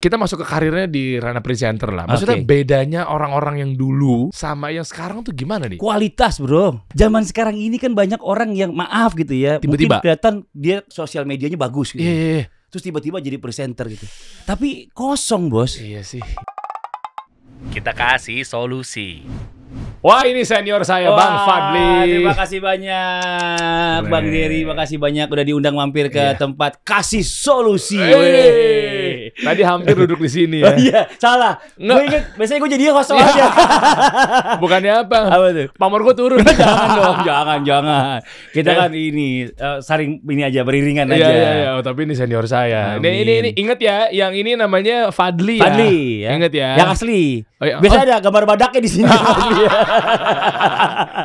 kita masuk ke karirnya di ranah presenter lah. Maksudnya bedanya orang-orang yang dulu sama yang sekarang tuh gimana nih? Kualitas bro. Zaman sekarang ini kan banyak orang yang maaf gitu ya, tiba-tiba mungkin kelihatan dia sosial medianya bagus gitu. Iya. Terus tiba-tiba jadi presenter gitu. Tapi kosong bos. Iya sih. Kita kasih solusi. Wah, ini senior saya Bang Fadli. Terima kasih banyak Bang Dery, makasih banyak udah diundang mampir ke tempat kasih solusi. Tadi hampir duduk di sini ya. Iya, salah. Gue inget, biasanya gue jadi host aja. Bukannya apa? Apa tuh? Pamor gue turun. Jangan dong, jangan. Kita kan ini saring ini aja, beriringan aja. Iya. Oh, tapi ini senior saya. Ini inget ya, yang ini namanya Fadli ya. Fadli ya. Ingat ya. Yang asli. Oh, iya. Biasa ada gambar badaknya di sini.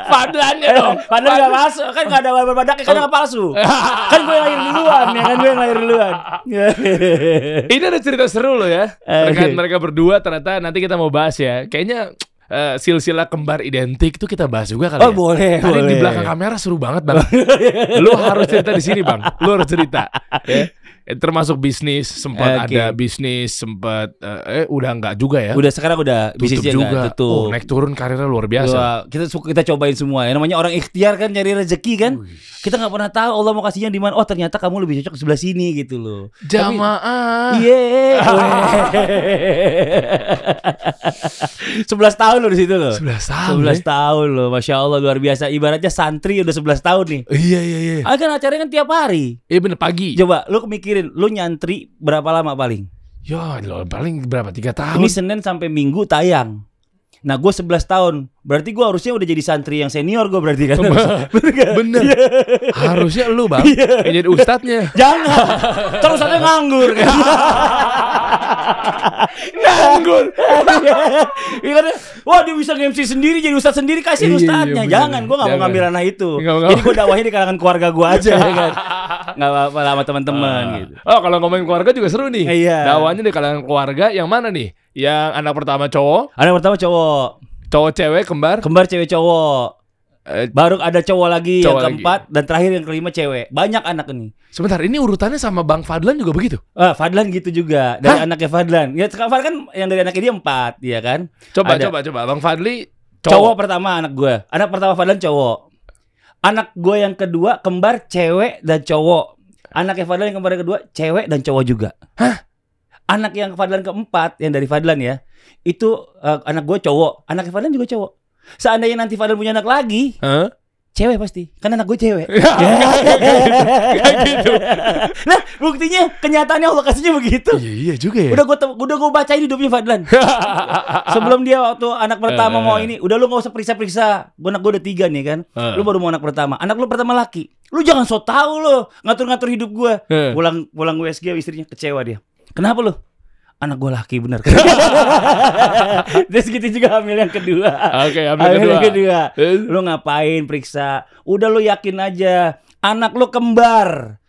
Fadlannya dong. Fadlan nggak masuk, kan nggak ada gambar badaknya, kan nggak palsu. Kan gue yang lahir duluan, ya kan gue yang lahir duluan. Ini ada cerita seru loh ya. Terkait mereka berdua, ternyata nanti kita mau bahas ya. Kayaknya silsilah kembar identik tuh kita bahas juga kali ya. Boleh. Tadi di belakang kamera seru banget Bang. Lu harus cerita di sini Bang. Lu harus cerita. Ya. Termasuk bisnis, sempat ada bisnis, sempat udah enggak juga ya. Udah sekarang udah bisnisnya juga. Tutup. Naik turun karirnya luar biasa. Kita cobain semua. Ya namanya orang ikhtiar kan, nyari rezeki kan. Kita nggak pernah tahu Allah mau kasihnya di mana. Oh ternyata kamu lebih cocok sebelah sini gitu loh. Jamaah. Iya. 11 tahun loh di situ loh. 11 tahun loh. Masya Allah luar biasa. Ibaratnya santri udah 11 tahun nih. Iya. Kan acaranya kan tiap hari. Iya bener, pagi. Coba lu mikirin, lu nyantri berapa lama paling? Ya paling berapa? 3 tahun. Ini Senin sampai Minggu tayang. Nah gue 11 tahun. Berarti gue harusnya udah jadi santri yang senior gue berarti kan. Bener. Harusnya lu Bang yang jadi ustadznya. Jangan. Terus ada nganggur kan. Nganggur. Wah dia bisa nge-MC sendiri, jadi ustadz sendiri, kasih ustadznya. Jangan, gue gak mau ngambil ranah itu. Jadi gue dakwahnya di kalangan keluarga gue aja kan. Gak apa-apa sama teman-teman gitu. Oh kalau ngomongin keluarga juga seru nih. Iya. Dakwahnya di kalangan keluarga yang mana nih? Yang anak pertama cowok. Anak pertama cowok. Cowok cewek kembar. Kembar cewek cowok. Baru ada cowok lagi yang keempat lagi. Dan terakhir yang kelima cewek. Banyak anak ini. Sebentar, ini urutannya sama Bang Fadlan juga begitu? Fadlan gitu juga. Dari anaknya Fadlan. Ya Fadlan kan yang dari anaknya dia 4, ya kan? Coba. Bang Fadli cowok pertama anak gue. Anak pertama Fadlan cowok. Anak gue yang kedua kembar cewek dan cowok. Anaknya Fadlan yang kembar kedua cewek dan cowok juga. Hah? Anak yang Fadlan keempat, yang dari Fadlan ya, itu anak gue cowok. Anaknya Fadlan juga cowok. Seandainya nanti Fadlan punya anak lagi, cewek pasti. Kan anak gue cewek. Kayak gitu. Nah buktinya kenyataannya Allah kasihnya begitu. Iya juga ya. Udah gue bacain hidupnya Fadlan. Sebelum dia waktu anak pertama mau ini, udah lu gak usah periksa-periksa. Anak gue udah 3 nih kan. Lu baru mau anak pertama. Anak lu pertama laki. Lu jangan so tau lo ngatur-ngatur hidup gue. Pulang USG istrinya kecewa dia. Kenapa lu? Anak gue laki bener. Terus gitu juga hamil yang kedua. Oke, hamil yang kedua. Lu ngapain periksa? Udah lu yakin aja. Anak lu kembar.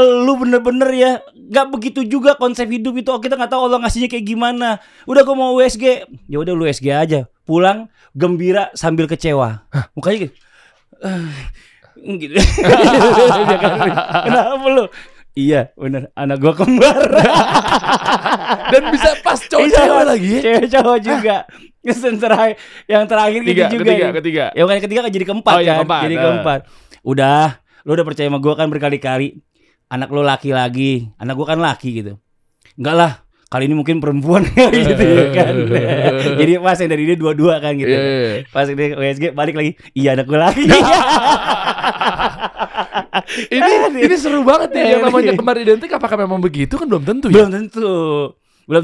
Lu bener-bener ya gak begitu juga konsep hidup itu. Kita gak tahu Allah ngasihnya kayak gimana. Udah gue mau USG. Ya udah lu USG aja. Pulang gembira sambil kecewa. Mukanya gitu. Gitu. Kenapa lu? Iya bener, anak gua kembar. Dan bisa pas cowok-cewek lagi ya? Cewek cowok juga. Yang terakhir gitu juga. Ketiga. Ya bukan ketiga kan jadi keempat kan. Jadi keempat. Udah, lu udah percaya sama gua kan berkali-kali. Anak lu laki lagi. Anak gua kan laki gitu. Enggak lah, kali ini mungkin perempuan gitu kan. Jadi pas yang dari dia dua-dua kan gitu. Pas dia WSG balik lagi. Iya anak gua laki. Ini seru banget ya. Yang namanya kembar identik, apakah memang begitu kan belum tentu ya? Belum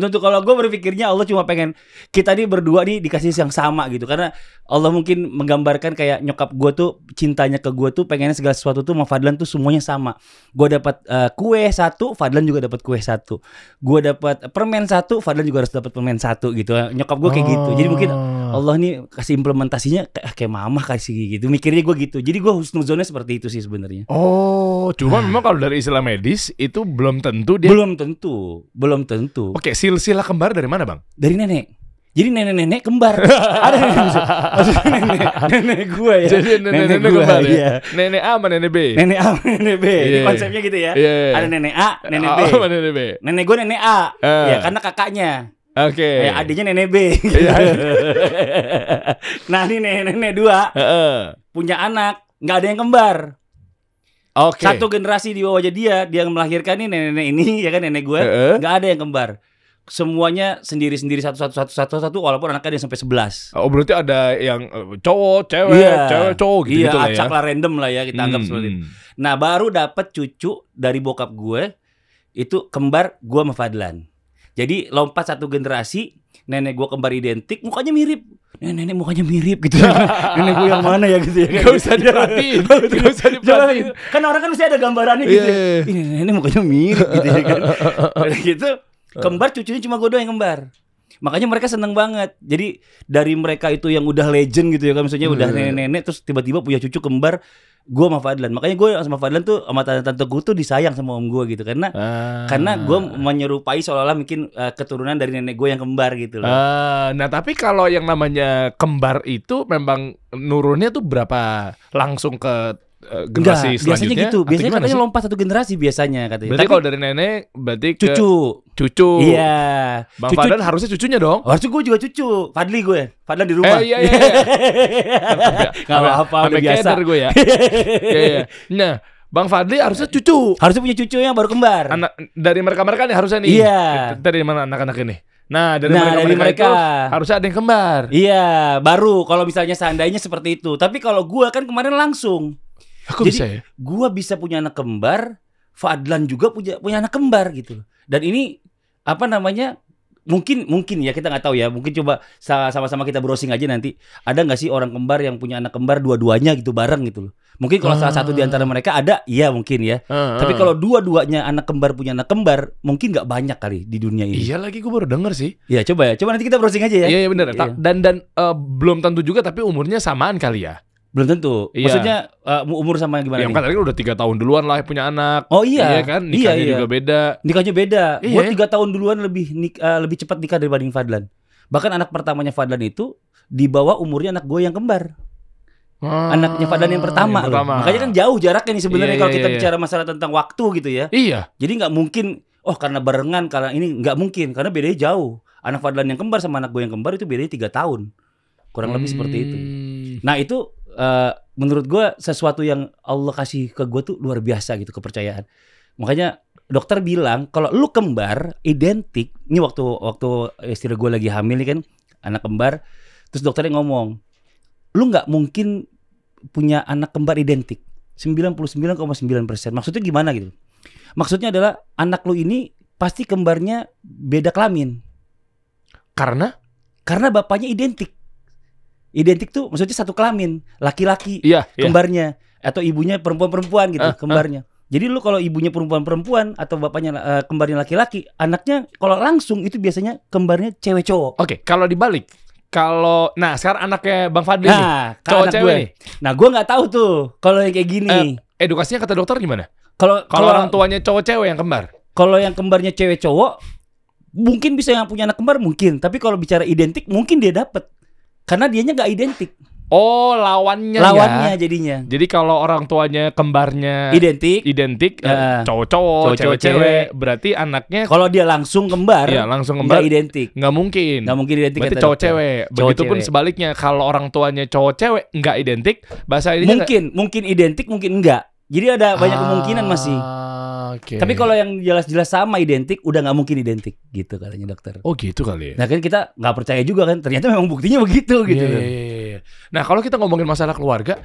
tentu. Kalau gue berpikirnya Allah cuma pengen kita nih berdua nih dikasih yang sama gitu. Karena Allah mungkin menggambarkan kayak nyokap gue tuh cintanya ke gue tuh pengennya segala sesuatu tuh sama Fadlan tuh semuanya sama. Gue dapat kue 1, Fadlan juga dapat kue 1. Gue dapat permen 1, Fadlan juga harus dapat permen 1 gitu. Nyokap gue kayak gitu. Jadi mungkin Allah nih kasih implementasinya kayak mama kasih gitu. Mikirnya gue gitu. Jadi gue husnuzonnya seperti itu sih sebenarnya. Cuma memang kalau dari istilah medis itu belum tentu dia. Belum tentu. Oke, silsilah kembar dari mana Bang? Dari nenek. Jadi nenek-nenek kembar. Ada maksudnya nenek gue ya. Jadi nenek kembar ya. Iya. Nenek A sama nenek B. Nenek A sama nenek B. Ini Iya. konsepnya gitu ya. Iya. Ada nenek A, nenek B. A sama nenek B. Nenek gue nenek A. Ya karena kakaknya. Oke. Adiknya nenek B. Iya. Nah ini nenek dua punya anak, nggak ada yang kembar. Oke. Satu generasi di bawahnya dia yang melahirkan nih nenek ini ya kan nenek gue, nggak ada yang kembar. Semuanya sendiri-sendiri satu walaupun anaknya dia sampai 11. Oh berarti ada yang cowok, cewek, cewek, cowok gitu, lah ya. acak lah random lah ya kita anggap seperti itu. Nah baru dapat cucu dari bokap gue itu kembar gue sama Fadlan. Jadi lompat satu generasi, nenek gue kembar identik, mukanya mirip. Nenek mukanya mirip gitu. Nenek gue yang mana ya gitu ya. Gak usah diperhatiin. Gak usah diperhatiin. Kan orang kan mesti ada gambarannya gitu. Ini nenek mukanya mirip gitu ya kan. Gitu. Kembar cucunya cuma gue doang yang kembar. Makanya mereka seneng banget. Jadi dari mereka itu yang udah legend gitu ya kan, maksudnya udah nenek-nenek terus tiba-tiba punya cucu kembar, gue sama Fadlan. Makanya gue sama Fadlan tuh sama tante gue tuh disayang sama om gue gitu karena gue menyerupai seolah-olah mungkin keturunan dari nenek gue yang kembar gitu loh. Nah tapi kalau yang namanya kembar itu memang nurunnya tuh berapa langsung ke generasi selanjutnya? Biasanya gitu. Biasanya katanya lompat satu generasi biasanya katanya. Berarti kalau dari nenek berarti ke cucu. Iya. Bang Fadlan harusnya cucunya dong. Harusnya gue juga cucu. Fadlan di rumah. Iya. Gak apa-apa udah biasa. Gue ya. Iya. Nah, Bang Fadli harusnya cucu. Harusnya punya cucu yang baru kembar. Anak dari mereka-mereka nih harusnya nih. Iya. Dari mana anak-anak ini? Nah, dari mereka itu harusnya ada yang kembar. Iya, baru kalau misalnya seandainya seperti itu. Tapi kalau gue kan kemarin langsung. Aku jadi bisa ya? Gue bisa punya anak kembar, Fadlan juga punya anak kembar gitu. Dan ini apa namanya? Mungkin ya kita nggak tahu ya. Mungkin coba sama-sama kita browsing aja nanti. Ada nggak sih orang kembar yang punya anak kembar dua-duanya gitu bareng gitu loh. Mungkin kalau salah satu di antara mereka ada, iya mungkin ya. Tapi kalau dua-duanya anak kembar punya anak kembar, mungkin nggak banyak kali di dunia ini. Iya lagi gue baru denger sih. Iya coba nanti kita browsing aja ya. Iya benar. Dan belum tentu juga tapi umurnya samaan kali ya. Belum tentu. Iya. Maksudnya umur sama gimana? Yang kan tadi udah 3 tahun duluan lah punya anak. Oh iya. Iya kan nikahnya juga beda. Nikahnya beda. Iya. Gue 3 tahun duluan lebih cepat nikah dibanding Fadlan. Bahkan anak pertamanya Fadlan itu di bawah umurnya anak gue yang kembar. Anaknya Fadlan yang pertama. Makanya kan jauh jaraknya nih sebenarnya kalau kita bicara masalah tentang waktu gitu ya. Iya. Jadi nggak mungkin. Karena barengan karena ini nggak mungkin karena bedanya jauh. Anak Fadlan yang kembar sama anak gue yang kembar itu bedanya 3 tahun. Kurang lebih seperti itu. Nah itu menurut gue sesuatu yang Allah kasih ke gue tuh luar biasa gitu kepercayaan. Makanya dokter bilang kalau lu kembar identik. Ini waktu istri gue lagi hamil nih kan anak kembar. Terus dokternya ngomong, lu nggak mungkin punya anak kembar identik 99,9%. Maksudnya gimana gitu? Maksudnya adalah anak lu ini pasti kembarnya beda kelamin. Karena bapaknya identik. Identik tuh maksudnya satu kelamin, laki-laki kembarnya atau ibunya perempuan-perempuan gitu kembarnya. Jadi lu kalau ibunya perempuan-perempuan atau bapaknya kembarnya laki-laki, anaknya kalau langsung itu biasanya kembarnya cewek cowok. Oke, kalau dibalik. Nah sekarang anaknya Bang Fadli nih, cowok cewek nih. Nah gue nggak tahu tuh kalau yang kayak gini. Edukasinya kata dokter gimana? Kalau orang tuanya cowok cewek yang kembar. Kalau yang kembarnya cewek cowok, mungkin bisa yang punya anak kembar mungkin. Tapi kalau bicara identik, mungkin dia dapet. Karena dianya nggak identik. Oh, lawannya jadinya. Jadi kalau orang tuanya kembarnya identik cowok-cowok, cewek-cewek, berarti anaknya kalau dia langsung kembar, nggak identik. Nggak mungkin identik. Berarti cowok-cewek. Begitupun sebaliknya, kalau orang tuanya cowok-cewek nggak identik, bahasa ini mungkin identik, mungkin enggak. Jadi ada banyak kemungkinan masih. Okay. Tapi kalau yang jelas-jelas sama identik, udah nggak mungkin identik gitu katanya dokter. Oh gitu kali ya. Nah kan kita nggak percaya juga kan, ternyata memang buktinya begitu gitu. Yeah. Nah kalau kita ngomongin masalah keluarga,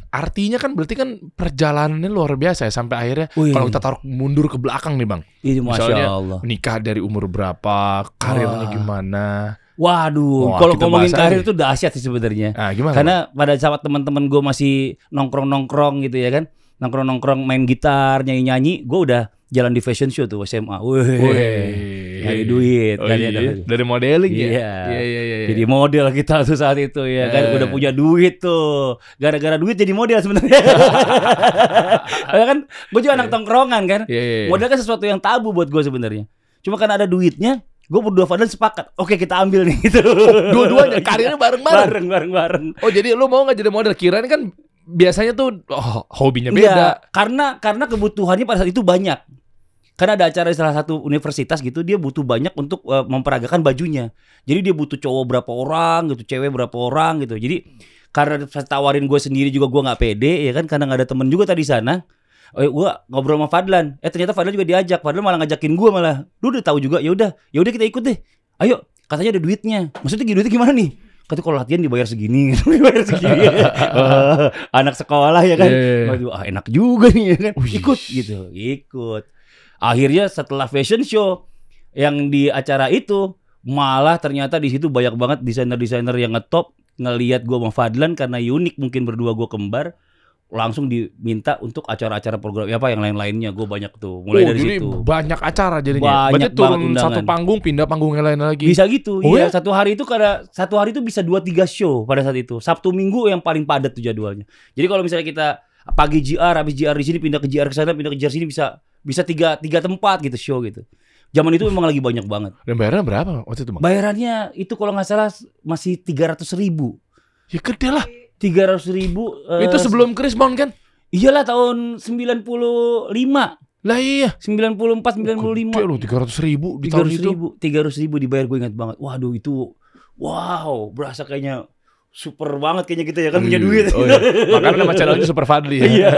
artinya kan berarti kan perjalanannya luar biasa ya sampai akhirnya. Kalau kita taruh mundur ke belakang nih Bang, misalnya nikah dari umur berapa, karirnya gimana. Waduh, kalau ngomongin karir itu dahsyat sih sebenarnya. Gimana? Karena pada saat teman-teman gue masih nongkrong gitu ya kan. Nongkrong main gitar, nyanyi-nyanyi, gue udah jalan di fashion show tuh SMA. Nyari duit. Dari modeling ya? Iya. Jadi model kita tuh saat itu ya kan. Udah punya duit tuh. Gara-gara duit jadi model sebenarnya. Kan gue juga anak tongkrongan kan. Model kan sesuatu yang tabu buat gue sebenarnya. Cuma karena ada duitnya, Gue berdua Fadlan sepakat. Oke, kita ambil nih gitu. Dua-duanya karirnya bareng-bareng. Bareng. Oh, jadi lu mau nggak jadi model? Kirain kan biasanya tuh hobinya beda. Iya, karena kebutuhannya pada saat itu banyak. Karena ada acara di salah satu universitas gitu, dia butuh banyak untuk memperagakan bajunya. Jadi dia butuh cowok berapa orang gitu, cewek berapa orang gitu. Jadi karena saya tawarin gue sendiri juga gue nggak pede ya kan, karena nggak ada temen juga tadi sana. Gue ngobrol sama Fadlan. Ternyata Fadlan juga diajak. Fadlan malah ngajakin gue malah. Lu udah tahu juga. Ya udah kita ikut deh. Ayo, katanya ada duitnya. Maksudnya duitnya gimana nih? Kata kalau latihan dibayar segini, anak sekolah ya kan. Enak juga nih ya kan. Ikut gitu. Akhirnya setelah fashion show yang di acara itu, malah ternyata di situ banyak banget desainer-desainer yang ngetop ngelihat gue sama Fadlan karena unik, mungkin berdua gue kembar, langsung diminta untuk acara-acara program apa yang lain-lainnya. Gue banyak tuh mulai dari situ. Banyak acara jadinya. Berarti turun satu panggung pindah panggung yang lain lagi. Bisa gitu. Iya, satu hari itu bisa 2-3 show pada saat itu. Sabtu Minggu yang paling padat tuh jadwalnya. Jadi kalau misalnya kita pagi GR, habis GR di sini pindah ke GR ke sana, pindah ke GR sini bisa tiga tempat gitu show gitu. Zaman itu memang lagi banyak banget. Dan bayarannya berapa waktu itu, Bang? Bayarannya itu kalau nggak salah masih 300.000. Ya gede lah. 300.000. Itu sebelum Chris Brown kan? Iyalah tahun 95. Lah iya. 94, 95. Gede loh 300.000 di tahun itu. 300.000 dibayar, gue ingat banget. Waduh itu, berasa kayaknya super banget kayaknya kita ya kan punya duit. Oh, iya. Makanya nama channelnya Super Fadli ya. Iya.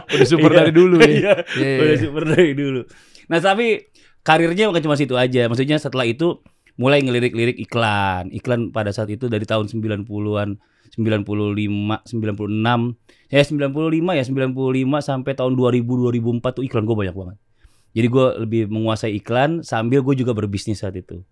Udah super dari dulu ya. Udah super dari dulu. Nah tapi karirnya bukan cuma situ aja. Maksudnya setelah itu mulai ngelirik-lirik iklan. Iklan pada saat itu dari tahun 90-an, 95, 96. Ya 95 sampai tahun 2000, 2004 tuh iklan gue banyak banget. Jadi gue lebih menguasai iklan sambil gue juga berbisnis saat itu.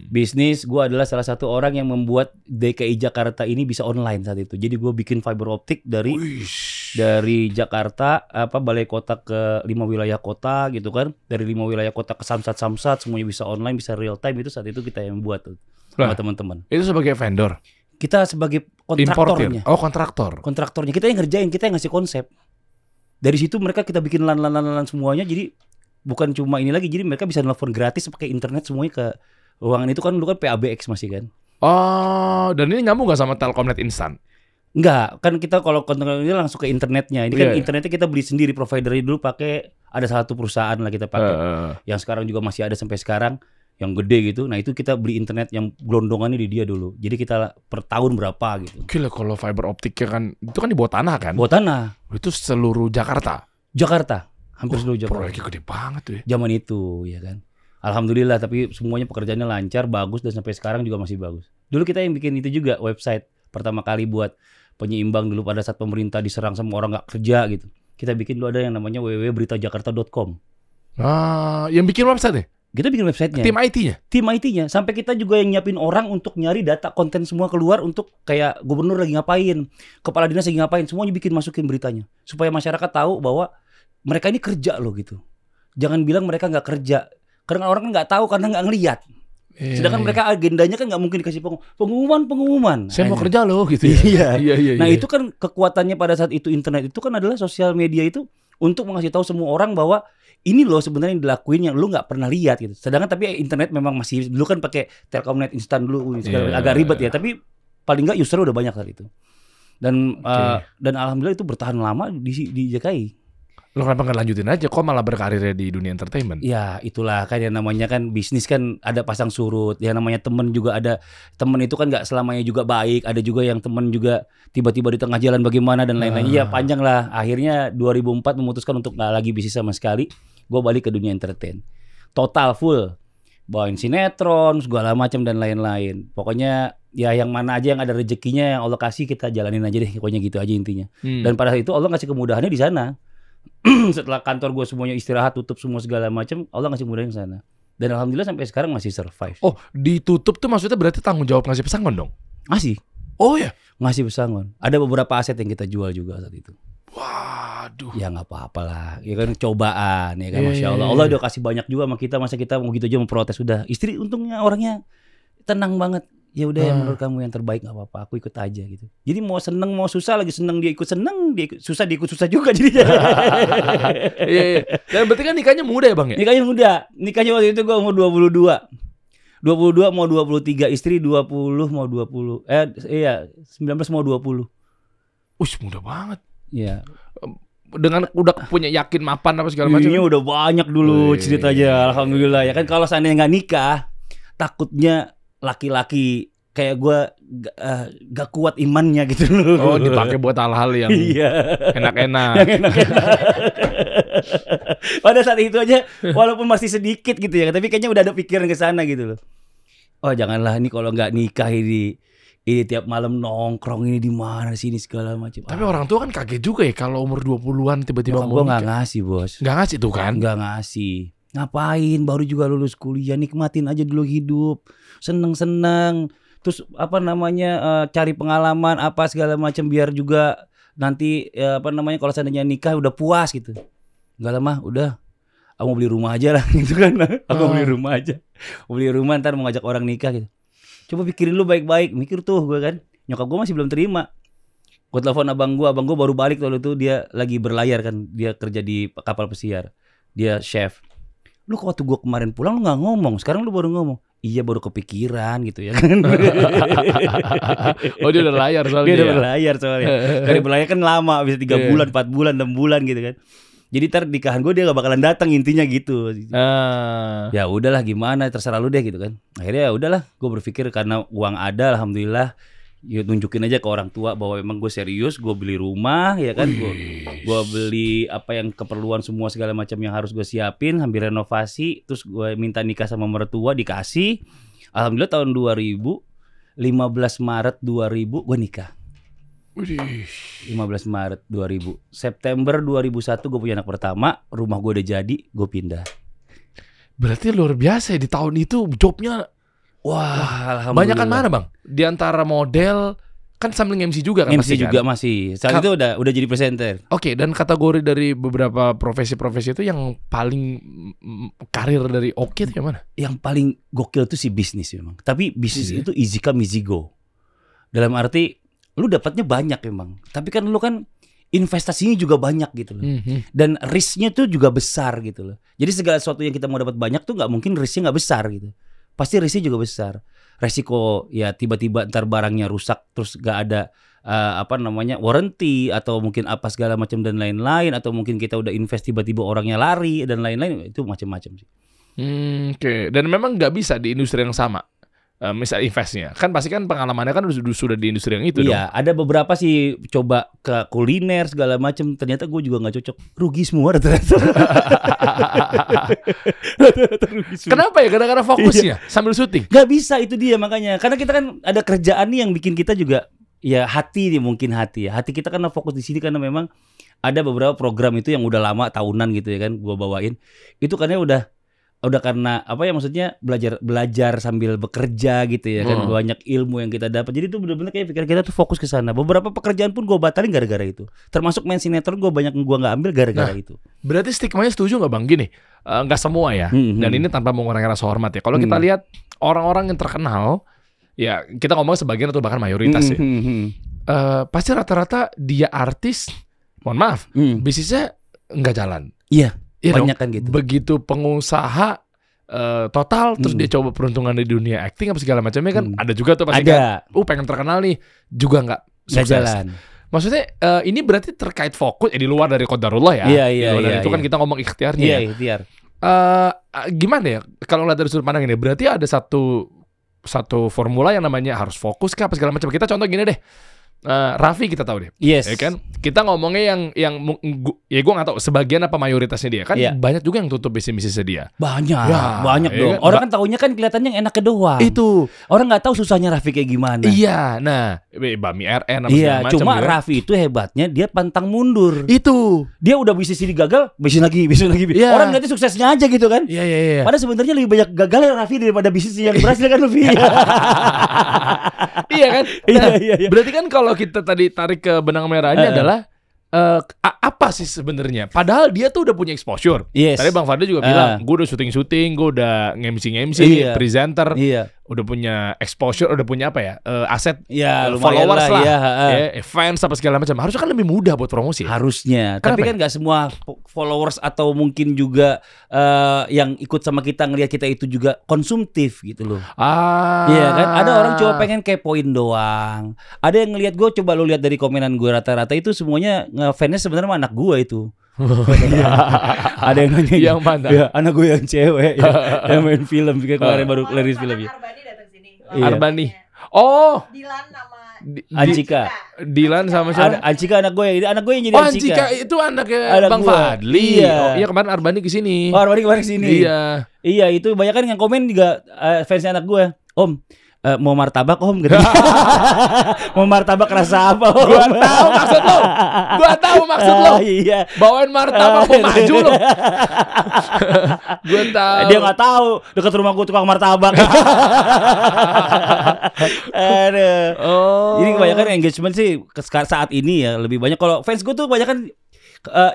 Bisnis, gue adalah salah satu orang yang membuat DKI Jakarta ini bisa online saat itu. Jadi gue bikin fiber optik dari Jakarta, balai kota ke 5 wilayah kota gitu kan. Dari 5 wilayah kota ke Samsat, semuanya bisa online, bisa real time. Itu saat itu kita yang buat tuh sama teman-teman. Itu sebagai vendor? Kita sebagai kontraktornya. Oh, kontraktor. Kontraktornya, kita yang ngerjain, kita yang ngasih konsep. Dari situ mereka kita bikin lan semuanya. Jadi bukan cuma ini lagi, jadi mereka bisa nelfon gratis pakai internet semuanya ke ruangan itu kan. Dulu kan PABX masih kan. Oh, dan ini nyambung gak sama Telkomnet instan? Enggak, kan kita kalau konten ini langsung ke internetnya. Ini kan internetnya kita beli sendiri, providernya dulu pakai ada satu perusahaan lah kita pakai. Yang sekarang juga masih ada sampai sekarang, yang gede gitu. Nah itu kita beli internet yang gelondongannya di dia dulu. Jadi kita per tahun berapa gitu. Gila, kalau fiber optiknya kan itu kan di bawah tanah kan? Bawah tanah. Itu seluruh Jakarta. Hampir seluruh Jakarta. Proyeknya gede banget tuh ya. Zaman itu ya kan. Alhamdulillah, tapi semuanya pekerjaannya lancar, bagus, dan sampai sekarang juga masih bagus. Dulu kita yang bikin itu juga, website pertama kali buat penyeimbang dulu pada saat pemerintah diserang sama orang nggak kerja gitu. Kita bikin dulu ada yang namanya www.beritajakarta.com. Yang bikin website ya? Kita bikin websitenya. Tim IT-nya? Tim IT-nya. Sampai kita juga yang nyiapin orang untuk nyari data konten semua keluar untuk kayak gubernur lagi ngapain, kepala dinas lagi ngapain, semuanya bikin masukin beritanya. Supaya masyarakat tahu bahwa mereka ini kerja loh gitu. Jangan bilang mereka nggak kerja. Karena orang kan nggak tahu karena nggak ngelihat. Sedangkan mereka agendanya kan nggak mungkin dikasih pengumuman. Saya mau kerja loh gitu ya. Iya. Nah itu kan kekuatannya pada saat itu internet itu kan adalah sosial media itu untuk mengasih tahu semua orang bahwa ini loh sebenarnya yang dilakuin yang lu nggak pernah lihat gitu. Sedangkan tapi internet memang masih dulu kan pakai Telkomnet instan dulu agak ribet ya. Tapi paling nggak user udah banyak saat itu. Dan alhamdulillah itu bertahan lama di JKI. Lo kenapa nggak lanjutin aja? Kok malah berkarirnya di dunia entertainment? Ya itulah kan yang namanya kan bisnis kan ada pasang surut. Yang namanya temen juga ada. Temen itu kan nggak selamanya juga baik. Ada juga yang temen juga tiba-tiba di tengah jalan bagaimana dan lain-lain. Ya panjang lah. Akhirnya 2004 memutuskan untuk nggak lagi bisnis sama sekali. Gue balik ke dunia entertain. Total full. Bawain sinetron, segala macam dan lain-lain. Pokoknya ya yang mana aja yang ada rezekinya yang Allah kasih kita jalanin aja deh. Pokoknya gitu aja intinya. Dan pada saat itu Allah ngasih kemudahannya di sana. Setelah kantor gue semuanya istirahat, tutup semua segala macam, Allah ngasih kemudahan di sana. Dan alhamdulillah sampai sekarang masih survive. Oh, ditutup tuh maksudnya berarti tanggung jawab ngasih pesangon dong? Ngasih. Oh ya, ngasih pesangon. Ada beberapa aset yang kita jual juga saat itu. Waduh. Ya nggak apa-apa lah. Ya kan cobaan ya kan. Masya Allah. Allah udah kasih banyak juga sama kita. Masa kita mau gitu aja memprotes. Udah. Istri untungnya orangnya tenang banget. Ya udah yang menurut kamu yang terbaik nggak apa-apa, aku ikut aja gitu. Jadi mau seneng mau susah, lagi seneng dia ikut seneng, susah dia ikut susah juga jadinya. Iya. Dan berarti kan nikahnya muda ya Bang ya? Nikahnya muda. Nikahnya waktu itu gue umur 22 mau 23, istri 20 mau 20. 19 mau 20. Muda banget. Iya. Dengan udah punya yakin mapan apa segala macam. Ini udah banyak dulu ceritanya, alhamdulillah ya kan. Kalau seandainya nggak nikah, takutnya laki-laki kayak gue gak kuat imannya gitu loh. Oh, dipakai buat hal-hal yang enak-enak. Pada saat itu aja walaupun masih sedikit gitu ya, tapi kayaknya udah ada pikiran ke sana gitu loh. Oh, janganlah ini kalau nggak nikah ini tiap malam nongkrong ini di mana sini segala macam. Tapi orang tua kan kaget juga ya kalau umur 20-an tiba-tiba mau nikah. Gue nggak ngasih, Bos. Nggak ngasih tuh kan? Nggak ngasih. Ngapain? Baru juga lulus kuliah, nikmatin aja dulu hidup. Seneng-seneng. Terus cari pengalaman apa segala macam biar juga nanti kalau seandainya nikah udah puas gitu. Enggak lama udah aku mau beli rumah aja lah gitu kan. Aku beli rumah aja. Mau beli rumah ntar mau ngajak orang nikah gitu. Coba pikirin lu baik-baik. Mikir tuh gue kan. Nyokap gue masih belum terima. Gue telepon abang gue baru balik waktu itu, dia lagi berlayar kan. Dia kerja di kapal pesiar. Dia chef. Lu waktu gue kemarin pulang lu gak ngomong, sekarang lu baru ngomong. Iya baru kepikiran gitu ya kan. Oh dia udah layar soalnya. Dia udah berlayar soalnya. Dari berlayar kan lama, bisa 3 bulan, 4 bulan, 6 bulan gitu kan. Jadi ntar nikahan gue dia gak bakalan datang intinya gitu. Ya udahlah gimana, terserah lu deh gitu kan. Akhirnya ya udahlah, gue berpikir karena uang ada alhamdulillah. Ya tunjukin aja ke orang tua bahwa memang gue serius, gue beli rumah ya kan, gue beli apa yang keperluan semua segala macam yang harus gue siapin, hampir renovasi, terus gue minta nikah sama mertua dikasih. Alhamdulillah tahun 2015 Maret 2000 gue nikah. 15 Maret 2000. September 2001 gue punya anak pertama, rumah gue udah jadi, gue pindah. Berarti luar biasa ya di tahun itu jobnya. Wah, banyak kan mana Bang? Di antara model kan sambil MC juga kan? MC juga kan? Masih. Saat itu udah jadi presenter. Oke, dan kategori dari beberapa profesi-profesi itu yang paling karir dari oke itu yang mana? Yang paling gokil itu si bisnis memang. Tapi bisnis itu easy come easy go. Dalam arti lu dapatnya banyak memang. Tapi kan lu kan investasinya juga banyak gitu loh. Dan risknya tuh juga besar gitu loh. Jadi segala sesuatu yang kita mau dapat banyak tuh nggak mungkin risknya nggak besar gitu. Pasti risknya juga besar. Resiko ya tiba-tiba ntar barangnya rusak terus gak ada warranty atau mungkin apa segala macam dan lain-lain, atau mungkin kita udah invest tiba-tiba orangnya lari dan lain-lain, itu macam-macam sih. Oke. Dan memang nggak bisa di industri yang sama. Misal investnya kan pasti kan pengalamannya kan sudah di industri yang itu. Iya, ada beberapa sih coba ke kuliner segala macam, ternyata gue juga nggak cocok, rugi semua ternyata. Kenapa ya? Karena fokusnya sambil syuting. Nggak bisa, itu dia makanya. Karena kita kan ada kerjaan nih yang bikin kita juga ya hati kita karena fokus di sini, karena memang ada beberapa program itu yang udah lama tahunan gitu ya kan, gue bawain itu karena udah karena maksudnya belajar sambil bekerja gitu ya kan, banyak ilmu yang kita dapat. Jadi itu benar-benar kayak pikiran kita tuh fokus ke sana. Beberapa pekerjaan pun gue batalin gara-gara itu. Termasuk main sinetron gue banyak gue nggak ambil gara-gara itu. Berarti stigmanya setuju nggak Bang gini? Nggak semua ya. Dan ini tanpa mengurangi rasa hormat ya. Kalau kita lihat orang-orang yang terkenal, ya kita ngomong sebagian atau bahkan mayoritas ya. Pasti rata-rata dia artis, mohon maaf, bisnisnya nggak jalan. Iya. Banyak kan gitu. Begitu pengusaha total, terus dia coba peruntungan di dunia acting apa segala macamnya kan ada juga tuh pasti kan. Pengen terkenal nih juga nggak sukses. Jalan. Maksudnya ini berarti terkait fokus di luar dari qadarullah ya. Iya, itu kan kita ngomong ikhtiarnya. Iya, ikhtiar. Gimana ya kalau lihat dari sudut pandang ini? Berarti ada satu formula yang namanya harus fokus kah apa segala macam. Kita contoh gini deh. Raffi kita tahu deh, yes. Ya kan? Kita ngomongnya yang ya gue nggak tahu sebagian apa mayoritasnya dia kan, banyak juga yang tutup bisnisnya dia. Banyak dong. Kan? Orang kan taunya kan kelihatannya yang enaknya doang. Itu orang nggak tahu susahnya Raffi kayak gimana. Iya, nah Bami RN apa segala macam. Cuma Raffi itu hebatnya dia pantang mundur. Itu dia udah bisnis ini gagal, bisnis lagi. Yeah. Orang ngeliatnya suksesnya aja gitu kan. Iya. Padahal sebenarnya lebih banyak gagalnya Raffi daripada bisnis yang berhasil kan Raffi. Iya kan? Nah, iya. Berarti kan kalau kita tadi tarik ke benang merahnya adalah apa sih sebenarnya? Padahal dia tuh udah punya exposure. Yes. Tadi Bang Fadli juga bilang, gue udah syuting, gue udah nge-MC, presenter. Iya. udah punya exposure, udah punya apa ya, aset, ya, followers lah, ya, fans apa segala macam. Harusnya kan lebih mudah buat promosi. Harusnya. Tapi kan nggak semua followers atau mungkin juga yang ikut sama kita ngelihat kita itu juga konsumtif gitu loh. Iya kan? Ada orang cuma pengen kepoin doang. Ada yang ngelihat gue, coba lo lihat dari komenan gue rata-rata itu semuanya fansnya sebenarnya sama anak gue itu. Ada yang nanya yang mana? Ya, anak gue yang cewek yang main film juga kemarin baru rilis filmnya. Arbani datang sini. Arbani. Oh. Dilan sama Ancika. Dilan sama siapa? Ancika anak gue yang jadi Ancika. Ancika itu anaknya Bang Fadli. Iya. Oh, iya kemarin Arbani kesini. Oh, Arbani kemarin kesini. Iya. Iya, itu banyak kan yang komen juga fansnya anak gue. Om, mau martabak om gitu. Mau martabak rasa apa om? Gua tahu maksud lo. Iya. Bawain martabak mau maju lo. Gua tahu. Dia nggak tahu dekat rumah gua tukang martabak. Aduh. Oh. Jadi kebanyakan engagement sih saat ini ya lebih banyak. Kalau fans gua tuh kebanyakan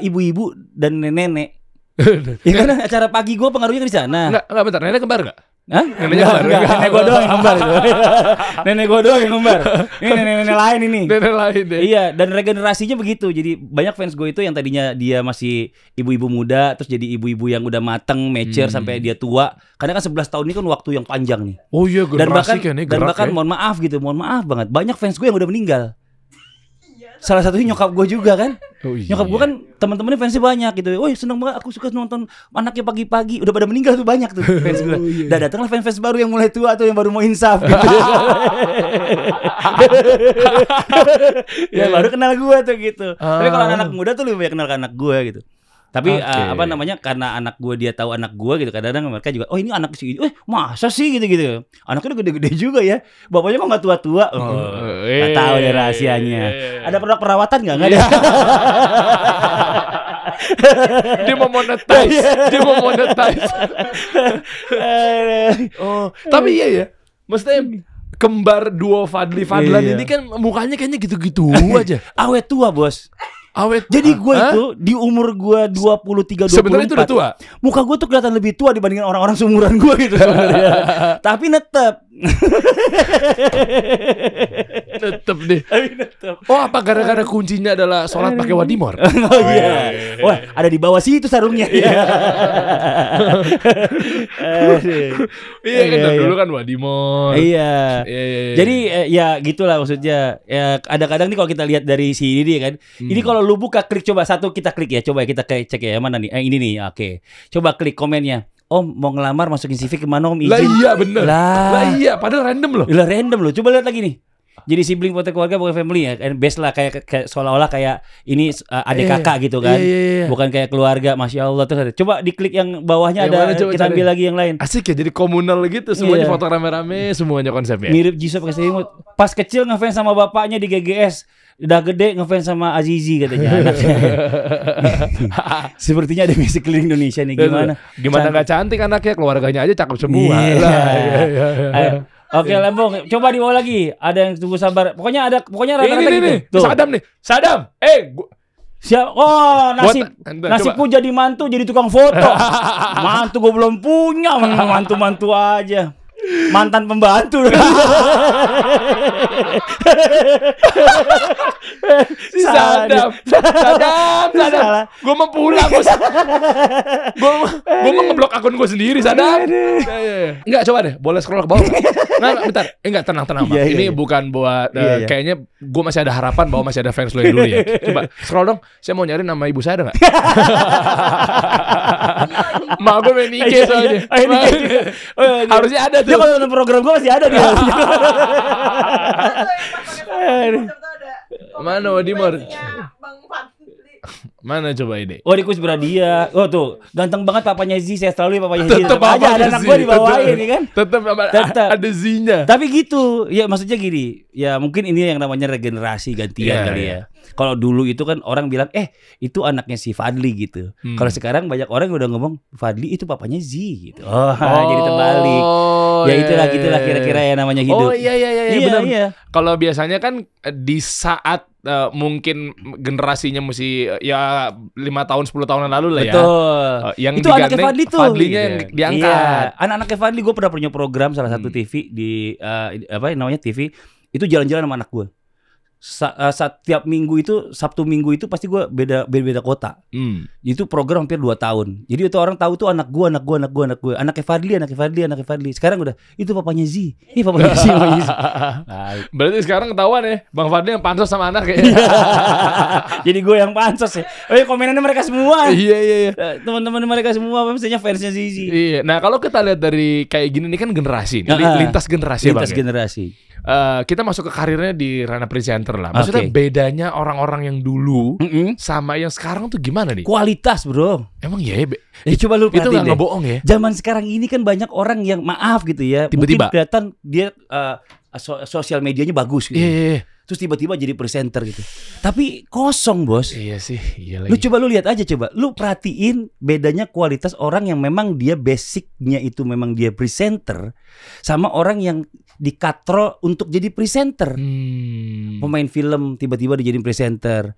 ibu-ibu dan nenek. Ya kan acara pagi gua pengaruhnya di sana. Enggak bentar, nenek kembar enggak? Hah? Enggak. Nenek gue doang yang ngembar itu. Nenek gue doang yang ngembar. Ini nenek lain ini. Nenek lain deh. Iya, dan regenerasinya begitu. Jadi banyak fans gue itu yang tadinya dia masih ibu-ibu muda, terus jadi ibu-ibu yang udah mateng, mature sampai dia tua. Karena kan 11 tahun ini kan waktu yang panjang nih. Oh iya, generasi kan nih. Dan bahkan mohon maaf banget. Banyak fans gue yang udah meninggal. Salah satunya nyokap gue juga kan. Oh, iya. Nyokap gue kan teman-temannya fansnya banyak gitu. Woi seneng banget, aku suka nonton anaknya pagi-pagi. Udah pada meninggal tuh banyak tuh fans gue. Oh, iya. Dan datanglah fans-fans baru yang mulai tua atau yang baru mau insaf gitu. Ya baru kenal gue tuh gitu. Tapi kalau anak muda tuh lebih banyak kenal ke anak gue gitu. Tapi karena anak gue dia tahu anak gue gitu, kadang-kadang mereka juga, oh ini anak sih, masa sih gitu-gitu. Anaknya udah gede-gede juga ya, bapaknya kok nggak tua-tua. Nggak tahu deh rahasianya. Ada produk perawatan nggak ada? Dia mau monetize. Oh, tapi iya ya, maksudnya kembar duo Fadlan ini kan mukanya kayaknya gitu-gitu aja. Awet tua bos. Jadi gue itu di umur gue 23-24 sebenarnya itu udah tua. Muka gue tuh kelihatan lebih tua dibandingkan orang-orang seumuran gue gitu sebenarnya. Tapi netep deh. Oh, apa gara-gara kuncinya adalah sholat pakai wadimor? Oh iya. Wah, ada di bawah situ sarungnya. Iya kan dulu kan wadimor. Iya. Jadi ya gitulah maksudnya. Ya kadang-kadang nih kalau kita lihat dari si ini kan. Ini kalau lu buka klik coba satu kita klik ya. Coba kita cek ya mana nih. Ini nih. Oke. Coba klik komennya. Om mau ngelamar masukin CV kemana om izin? Lah iya bener. Lah iya padahal random loh. Lah random loh. Coba lihat lagi nih. Jadi sibling foto keluarga bukan family ya. Best lah kayak seolah-olah kayak ini adik kakak gitu kan. Bukan kayak keluarga. Masya Allah tuh. Coba diklik yang bawahnya ada kita ambil lagi yang lain. Asik ya jadi komunal gitu semuanya foto rame-rame semuanya konsepnya. Mirip Jisoo pakai selimut. Pas kecil ngefans sama bapaknya di GGS. Udah gede ngefans sama Azizi katanya anaknya. Sepertinya ada misi keliling Indonesia nih gimana nggak cantik anaknya, keluarganya aja cakep semua. Oke Lembong, coba dibawa lagi. Ada yang tunggu sabar. Pokoknya rata-rata ini gitu. Sadam. Siap. Oh, nasibku jadi mantu, jadi tukang foto. Mantu gue belum punya, mantu-mantu aja. Mantan pembantu. Sadam. Gue mau pulang. Gue mau ngeblok akun gue sendiri. Sadam. Enggak, coba deh. Boleh scroll ke bawah. Nah, bentar. Enggak, tenang. Ini bukan buat kayaknya gue masih ada harapan bahwa masih ada fans lo yang dulu ya. Coba scroll dong. Saya mau nyari nama ibu saya ada nggak? Mak gue main IG soalnya. Harusnya ada tuh. Dia kalau nonton program gue masih ada dia. Mana Wadimor? Mana coba ini? Oh di Kus Bradia. Oh tuh ganteng banget papanya Z. Saya selalu papanya Z. Tetep aja ada anak gue dibawain kan. Tetep ada Z-nya. Tapi gitu. Ya maksudnya gini. Ya mungkin ini yang namanya regenerasi gantian kali ya. Kalau dulu itu kan orang bilang itu anaknya si Fadly gitu. Kalau sekarang banyak orang udah ngomong Fadly itu papanya Z gitu. Jadi terbalik. Ya itulah gitulah kira-kira ya namanya hidup. Iya benar. Iya. Kalau biasanya kan di saat mungkin generasinya mesti ya 5 tahun 10 tahunan lalu lah ya. Betul. Yang itu anaknya Fadly tuh. Fadlynya yang diangkat. Iya. Anak-anaknya Fadly, gue pernah punya program salah satu TV di apa namanya TV itu jalan-jalan sama anak gue. Setiap minggu itu Sabtu Minggu itu pasti gue beda kota. Itu program hampir 2 tahun. Jadi itu orang tahu tuh anak gue. Anaknya Fadly. Sekarang udah itu papanya Z. Ini papanya Z. Berarti sekarang ketahuan ya, Bang Fadly yang pansos sama anak ya. Jadi gue yang pansos ya. Komenannya mereka semua. Iya. Teman-teman mereka semua mestinya fansnya Z. Iya. Nah, kalau kita lihat dari kayak gini nih kan generasi, lintas generasi Lintas generasi. Kita masuk ke karirnya di ranah presenter lah. Maksudnya bedanya orang-orang yang dulu sama yang sekarang tuh gimana nih? Kualitas, bro. Emang ya? Coba lu perhatiin itu nggak ngebohong ya. Zaman sekarang ini kan banyak orang yang maaf gitu ya. Tiba-tiba mungkin kelihatan dia sosial medianya bagus gitu. Iya. Terus tiba-tiba jadi presenter gitu. Tapi kosong, bos. Iya sih. Iya Lu lagi. coba lu lihat aja coba. Lu perhatiin bedanya kualitas orang yang memang dia basicnya itu memang dia presenter sama orang yang dikatrol untuk jadi presenter. Pemain film tiba-tiba dijadiin presenter.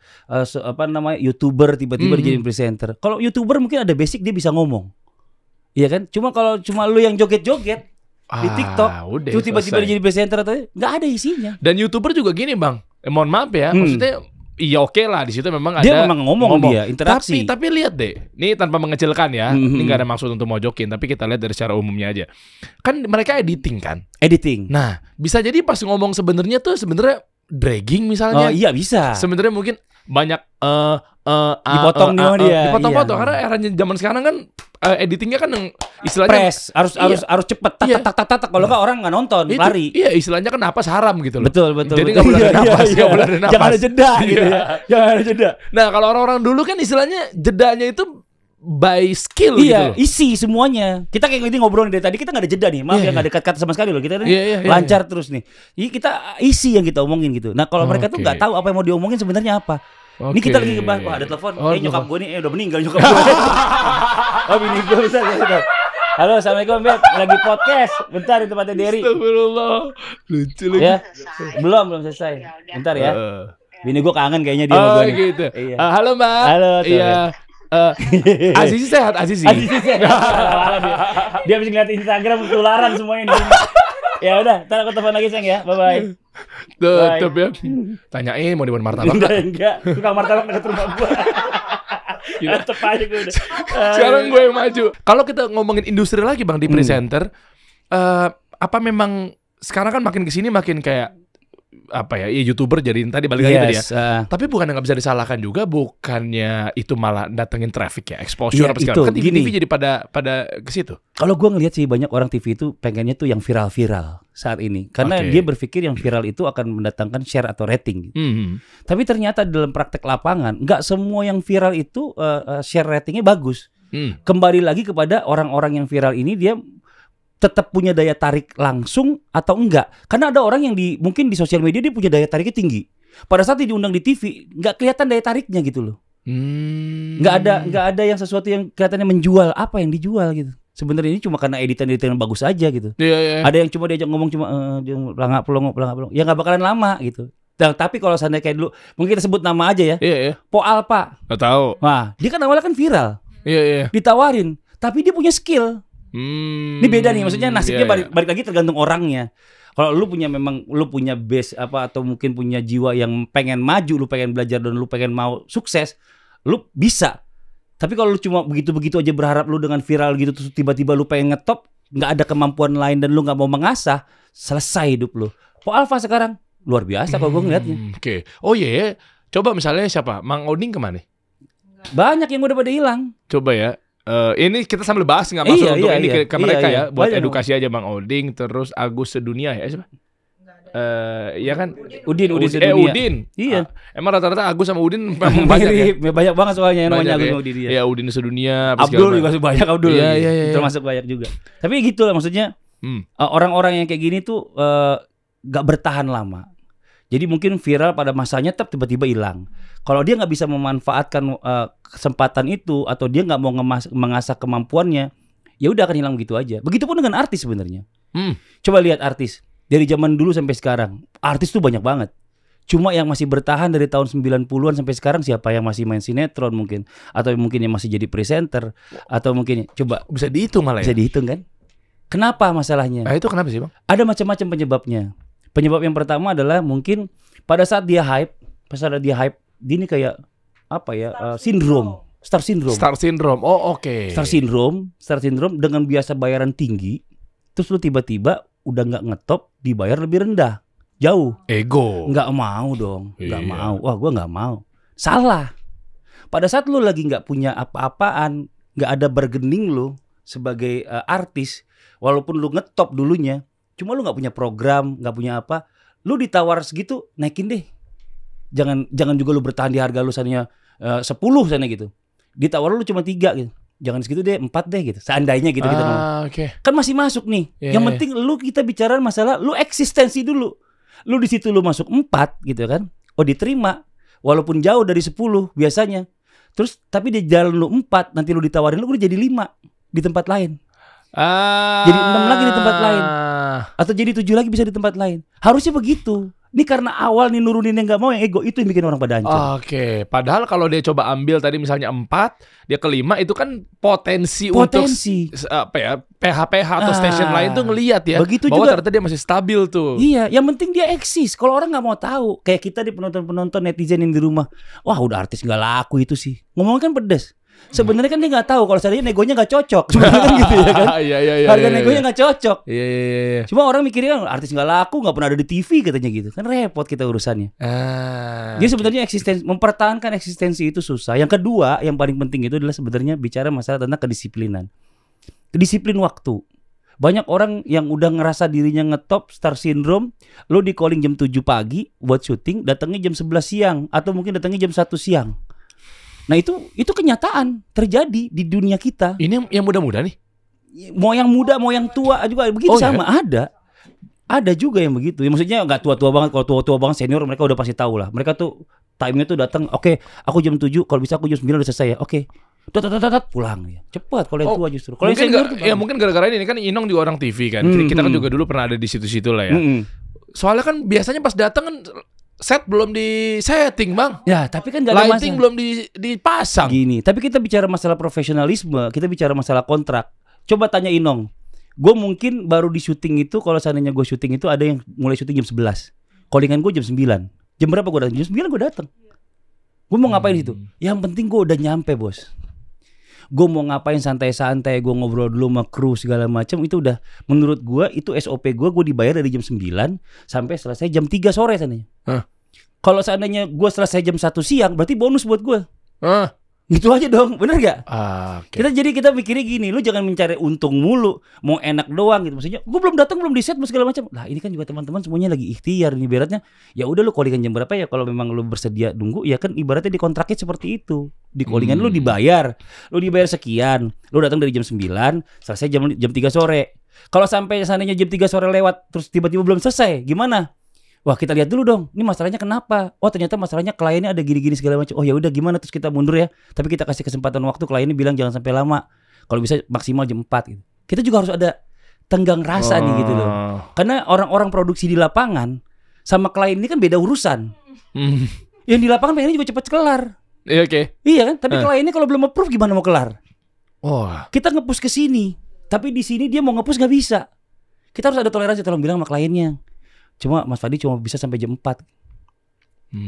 YouTuber tiba-tiba dijadiin presenter. Kalau YouTuber mungkin ada basic dia bisa ngomong. Iya kan? Cuma lu yang joget-joget di TikTok, terus tiba-tiba jadi presenter atau nggak ada isinya. Dan YouTuber juga gini, Bang. Mohon maaf ya, maksudnya iya oke lah di situ memang dia memang ngomong dia interaksi. Tapi lihat deh, ini tanpa mengecilkan ya, ini nggak ada maksud untuk mojokin, tapi kita lihat dari secara umumnya aja. Kan mereka editing kan? Editing. Nah, bisa jadi pas ngomong sebenarnya dragging misalnya. Oh iya bisa. Sebenarnya mungkin banyak dipotong dia. Dipotong-potong karena eranya zaman sekarang kan editingnya kan yang istilahnya press harus cepet tak kalau nggak orang nggak nonton lari. Iya, istilahnya kan napas haram gitu loh. Betul. Jadi nggak boleh ada napas, nggak boleh ada napas. Jangan ada jeda gitu ya. Jangan ada jeda. Nah, kalau orang-orang dulu kan istilahnya jedanya itu by skill gitu loh. Isi semuanya. Kita kayak gini ngobrol dari tadi kita nggak ada jeda nih. Maaf ya nggak ada kata-kata sama sekali loh. Kita lancar terus nih. Jadi kita isi yang kita omongin gitu. Nah kalau mereka tuh nggak tahu apa yang mau diomongin sebenarnya apa. Ini kita lagi ngebahas, wah ada telepon. Nyokap gue nih udah meninggal nyokap gue. Bini gue bisa gitu. Halo, assalamualaikum Beb. Lagi podcast. Bentar di tempatnya Derry. Astagfirullah. Lucu lagi. Ya. Belum selesai. Bentar ya. Bini gue kangen kayaknya dia sama gue nih. Gitu. Halo Mbak. Halo. Iya. Azizi sehat, Azizi. Dia habis ngeliat Instagram ketularan semuanya di sini. Ya udah, ntar aku telepon lagi sayang ya. Bye. Tutup ya. Tanyain mau dibuat martabak enggak. Tukang martabak dekat rumah gua. Tetep aja gue udah. Sekarang gue yang maju. Kalau kita ngomongin industri lagi Bang di presenter, apa memang sekarang kan makin kesini makin kayak apa ya, YouTuber jadi tadi balik lagi tadi ya. Tapi bukan nggak bisa disalahkan juga, bukannya itu malah datengin traffic ya, exposure apa segala. Kan TV jadi pada ke situ. Kalau gue ngelihat sih banyak orang TV itu pengennya tuh yang viral-viral saat ini, karena dia berpikir yang viral itu akan mendatangkan share atau rating. Tapi ternyata dalam praktek lapangan nggak semua yang viral itu share ratingnya bagus. Kembali lagi kepada orang-orang yang viral ini dia tetap punya daya tarik langsung atau enggak. Karena ada orang yang mungkin di sosial media dia punya daya tariknya tinggi. Pada saat dia diundang di TV, nggak kelihatan daya tariknya gitu loh. Nggak ada yang sesuatu yang kelihatannya menjual. Apa yang dijual gitu. Sebenarnya ini cuma karena editan bagus aja gitu. Ada yang cuma diajak ngomong cuma pelangak pelongo. Ya nggak bakalan lama gitu. Nah, tapi kalau seandainya kayak dulu, mungkin kita sebut nama aja ya. Po Alpa. Nggak tahu. Nah, dia kan awalnya kan viral. Ditawarin, tapi dia punya skill. Ini beda nih, maksudnya nasibnya balik lagi tergantung orangnya. Kalau lu punya base apa atau mungkin punya jiwa yang pengen maju, lu pengen belajar dan lu pengen mau sukses, lu bisa. Tapi kalau lu cuma begitu-begitu aja berharap lu dengan viral gitu terus tiba-tiba lu pengen ngetop, nggak ada kemampuan lain dan lu nggak mau mengasah, selesai hidup lu. Po Alpha sekarang luar biasa kalau gue ngeliatnya. Oke. Oh iya, coba misalnya siapa? Mang Oding kemana? Banyak yang udah pada hilang. Coba ya. Ini kita sambil bahas nggak masuk untuk ini ke mereka ya, buat edukasi aja. Bang Oding, terus Agus Sedunia ya siapa? Iya kan? Udin Sedunia. Udin. Iya. Emang rata-rata Agus sama Udin memang banyak ya? Banyak banget soalnya yang namanya Agus sama Udin. Iya, Udin Sedunia. Abdul juga banyak, Abdul. Iya. Termasuk banyak juga. Tapi gitu lah maksudnya. Orang-orang yang kayak gini tuh gak bertahan lama. Jadi mungkin viral pada masanya tiba-tiba hilang. Kalau dia nggak bisa memanfaatkan kesempatan itu atau dia nggak mau mengasah kemampuannya, ya udah akan hilang begitu aja. Begitupun dengan artis sebenarnya. Coba lihat artis dari zaman dulu sampai sekarang. Artis tuh banyak banget. Cuma yang masih bertahan dari tahun 90-an sampai sekarang siapa? Yang masih main sinetron mungkin, atau mungkin yang masih jadi presenter, atau mungkin coba bisa dihitung malah. Bisa dihitung kan? Kenapa masalahnya? Itu kenapa sih, Bang? Ada macam-macam penyebabnya. Penyebab yang pertama adalah mungkin pada saat dia hype, ini kayak apa ya? Star syndrome. Oh, oke. Star syndrome dengan biasa bayaran tinggi, terus lu tiba-tiba udah nggak ngetop, dibayar lebih rendah. Jauh. Ego. Nggak mau dong. Nggak mau. Wah, gue nggak mau. Salah. Pada saat lu lagi nggak punya apa-apaan, nggak ada bargaining lu sebagai artis, walaupun lu ngetop dulunya, cuma lu nggak punya program, nggak punya apa, lu ditawar segitu, naikin deh. Jangan juga lu bertahan di harga lu sananya 10 sana gitu. Ditawar lu cuma 3 gitu. Jangan segitu deh, 4 deh gitu. Seandainya gitu kita ngomong. Okay. Kan masih masuk nih. Yang penting lu kita bicara masalah lu eksistensi dulu. Lu di situ lu masuk 4 gitu kan. Oh, diterima. Walaupun jauh dari 10 biasanya. Terus tapi di jalan lu 4, nanti lu ditawarin lu udah jadi 5 di tempat lain. Jadi 6 lagi di tempat lain. Atau jadi 7 lagi bisa di tempat lain. Harusnya begitu. Ini karena awal nih nurunin yang gak mau, yang ego, itu yang bikin orang pada hancur. Oke. Padahal kalau dia coba ambil tadi misalnya 4, dia ke 5, itu kan potensi. Untuk apa ya, PH atau station lain tuh ngelihat ya. Begitu bahwa juga, ternyata dia masih stabil tuh. Iya, yang penting dia eksis. Kalau orang gak mau tahu, kayak kita di penonton netizen yang di rumah, wah udah artis gak laku itu sih. Ngomongnya kan pedes. Sebenarnya kan dia nggak tahu kalau seandainya negonya nggak cocok, sebenarnya kan gitu ya kan? Harga negonya nggak cocok. Iya. Cuma orang mikirnya artis nggak laku, nggak pernah ada di TV katanya gitu, kan repot kita urusannya. Jadi sebenarnya mempertahankan eksistensi itu susah. Yang kedua, yang paling penting itu adalah sebenarnya bicara masalah tentang kedisiplinan, disiplin waktu. Banyak orang yang udah ngerasa dirinya ngetop, star syndrome, lo di calling jam 7 pagi buat syuting, datangnya jam 11 siang atau mungkin datangnya jam 1 siang. Nah itu kenyataan terjadi di dunia kita. Ini yang muda-muda nih? Mau yang muda, mau yang tua juga begitu sama. Ya? Ada juga yang begitu. Ya, maksudnya nggak tua-tua banget. Kalau tua-tua banget senior mereka udah pasti tahu lah. Mereka tuh timenya tuh datang. Oke, aku jam 7. Kalau bisa aku jam 9 udah selesai ya. Oke. Pulang ya. Cepat kalau yang tua justru. Kalau yang senior tuh mungkin gara-gara ini kan Inong juga orang TV kan. Kita kan juga dulu pernah ada di situ-situ lah ya. Soalnya kan biasanya pas datang kan set belum di setting, Bang. Ya, tapi kan gak ada lighting belum dipasang. Gini, tapi kita bicara masalah profesionalisme, kita bicara masalah kontrak. Coba tanya Inong. Gue mungkin baru di syuting itu, kalau seandainya gue syuting itu ada yang mulai syuting jam 11. Callingan gue jam 9. Jam berapa gue datang? Jam 9 gue datang. Gue mau ngapain di situ? Yang penting gue udah nyampe, bos. Gue mau ngapain santai-santai, gue ngobrol dulu sama kru segala macam, itu udah menurut gue itu SOP gue dibayar dari jam 9 sampai selesai jam 3 sore sananya. Kalau seandainya gue selesai jam 1 siang berarti bonus buat gue. Gitu aja dong, bener gak? Okay. Kita mikirnya gini, lu jangan mencari untung mulu, mau enak doang gitu. Maksudnya, gue belum datang, belum di set, segala macam. Lah ini kan juga teman-teman semuanya lagi ikhtiar nih, ibaratnya. Ya udah lu callingan jam berapa ya, kalau memang lu bersedia nunggu, ya kan ibaratnya dikontraknya seperti itu. Di callingan lu dibayar sekian, lu datang dari jam 9, selesai jam 3 sore. Kalau sampai seandainya jam 3 sore lewat, terus tiba-tiba belum selesai, gimana? Wah, kita lihat dulu dong. Ini masalahnya kenapa? Oh, ternyata masalahnya kliennya ada gini-gini segala macam. Oh, ya udah gimana, terus kita mundur ya. Tapi kita kasih kesempatan waktu, kliennya bilang jangan sampai lama. Kalau bisa maksimal jam 4 gitu. Kita juga harus ada tenggang rasa nih gitu loh. Karena orang-orang produksi di lapangan sama klien ini kan beda urusan. Yang di lapangan pengennya juga cepat kelar. Oke. Iya kan? Tapi kliennya kalau belum approve gimana mau kelar? Kita nge-push ke sini. Tapi di sini dia mau nge-push nggak bisa. Kita harus ada toleransi, tolong bilang sama kliennya. Cuma Mas Fadi cuma bisa sampai jam 4.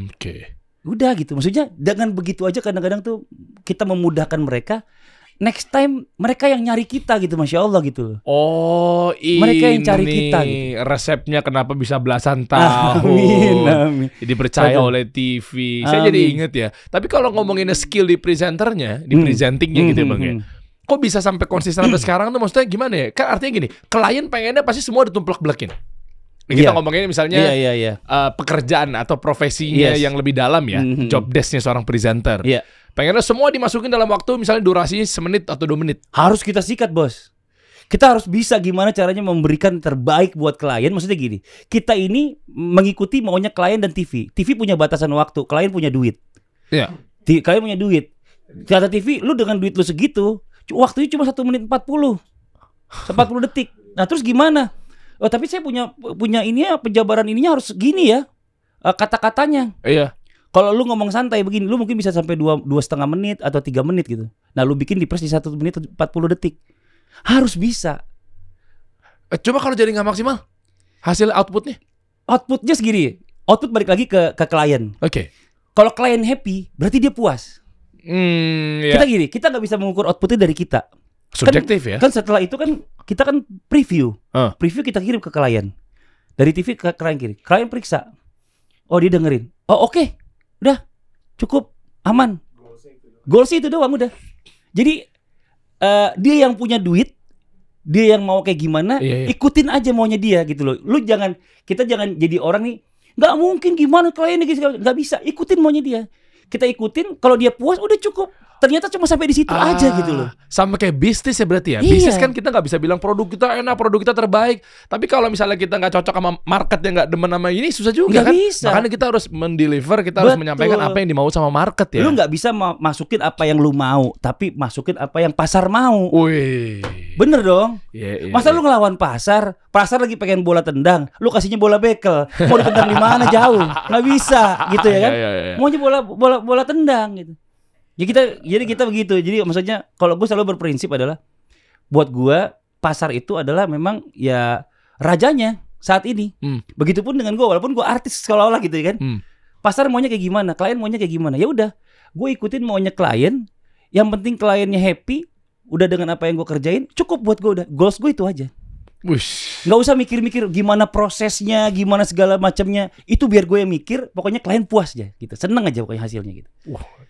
Oke. Udah gitu. Maksudnya dengan begitu aja kadang-kadang tuh kita memudahkan mereka. Next time mereka yang nyari kita gitu, Masya Allah gitu. Oh, mereka yang cari kita gitu. Resepnya kenapa bisa belasan tahun. Amin. Jadi percaya oleh TV. Saya jadi inget ya. Tapi kalau ngomongin skill di presenternya, di presentingnya gitu ya Bang ya. Kok bisa sampai konsisten sampai sekarang tuh, maksudnya gimana ya? Kan artinya gini, klien pengennya pasti semua ditumplek-belekin. Kita ngomongin misalnya pekerjaan atau profesinya yang lebih dalam ya, job desk-nya seorang presenter. Pengennya semua dimasukin dalam waktu misalnya durasinya 1 menit atau 2 menit. Harus kita sikat, bos. Kita harus bisa gimana caranya memberikan terbaik buat klien. Maksudnya gini, kita ini mengikuti maunya klien dan TV. TV punya batasan waktu, klien punya duit. Iya. Klien punya duit. Kata TV, lu dengan duit lu segitu, waktunya cuma 1 menit 40 detik. Nah terus gimana? Oh tapi saya punya ininya, penjabaran ininya harus gini ya, kata-katanya. Iya. Kalau lu ngomong santai begini, lu mungkin bisa sampai 2,5 menit atau 3 menit gitu. Nah lu bikin di press di 1 menit 40 detik. Harus bisa. Coba kalau jadi nggak maksimal, hasil outputnya? Outputnya segini. Output balik lagi ke klien. Oke. Kalau klien happy, berarti dia puas. Iya. Kita gini, kita nggak bisa mengukur outputnya dari kita. Subjektif ya. Kan setelah itu kan kita kan preview. Preview kita kirim ke klien. Dari TV ke klien kirim. Klien periksa. Oh dia dengerin. Oh oke. Udah. Cukup. Aman. Goalsnya itu doang udah. Jadi dia yang punya duit, dia yang mau kayak gimana, ikutin aja maunya dia gitu loh. Kita jangan jadi orang nih, nggak mungkin gimana kliennya gitu, nggak bisa. Ikutin maunya dia. Kita ikutin, kalau dia puas udah cukup. Ternyata cuma sampai di situ aja gitu loh. Sama kayak bisnis ya berarti ya. Iya. Bisnis kan kita nggak bisa bilang produk kita enak, produk kita terbaik. Tapi kalau misalnya kita nggak cocok sama market yang nggak demen sama ini, susah juga nggak kan. Bisa. Makanya kita harus mendeliver, kita harus menyampaikan apa yang dimau sama market ya. Lu nggak bisa masukin apa yang lu mau, tapi masukin apa yang pasar mau. Wih. Bener dong. Masa lu ngelawan pasar lagi pengen bola tendang, lu kasihnya bola bekel, mau ditendang di mana jauh, nggak bisa gitu ya kan? Maunya bola tendang gitu. Jadi kita begitu. Jadi maksudnya kalau gue selalu berprinsip adalah buat gue pasar itu adalah memang ya rajanya saat ini. Begitupun dengan gue, walaupun gue artis seolah-olah gitu ya kan. Pasar maunya kayak gimana, klien maunya kayak gimana. Ya udah, gue ikutin maunya klien. Yang penting kliennya happy, udah dengan apa yang gue kerjain, cukup buat gue udah. Goals gue itu aja. Wush. Nggak usah mikir-mikir gimana prosesnya, gimana segala macamnya. Itu biar gue yang mikir. Pokoknya klien puas aja gitu. Seneng aja pokoknya hasilnya gitu.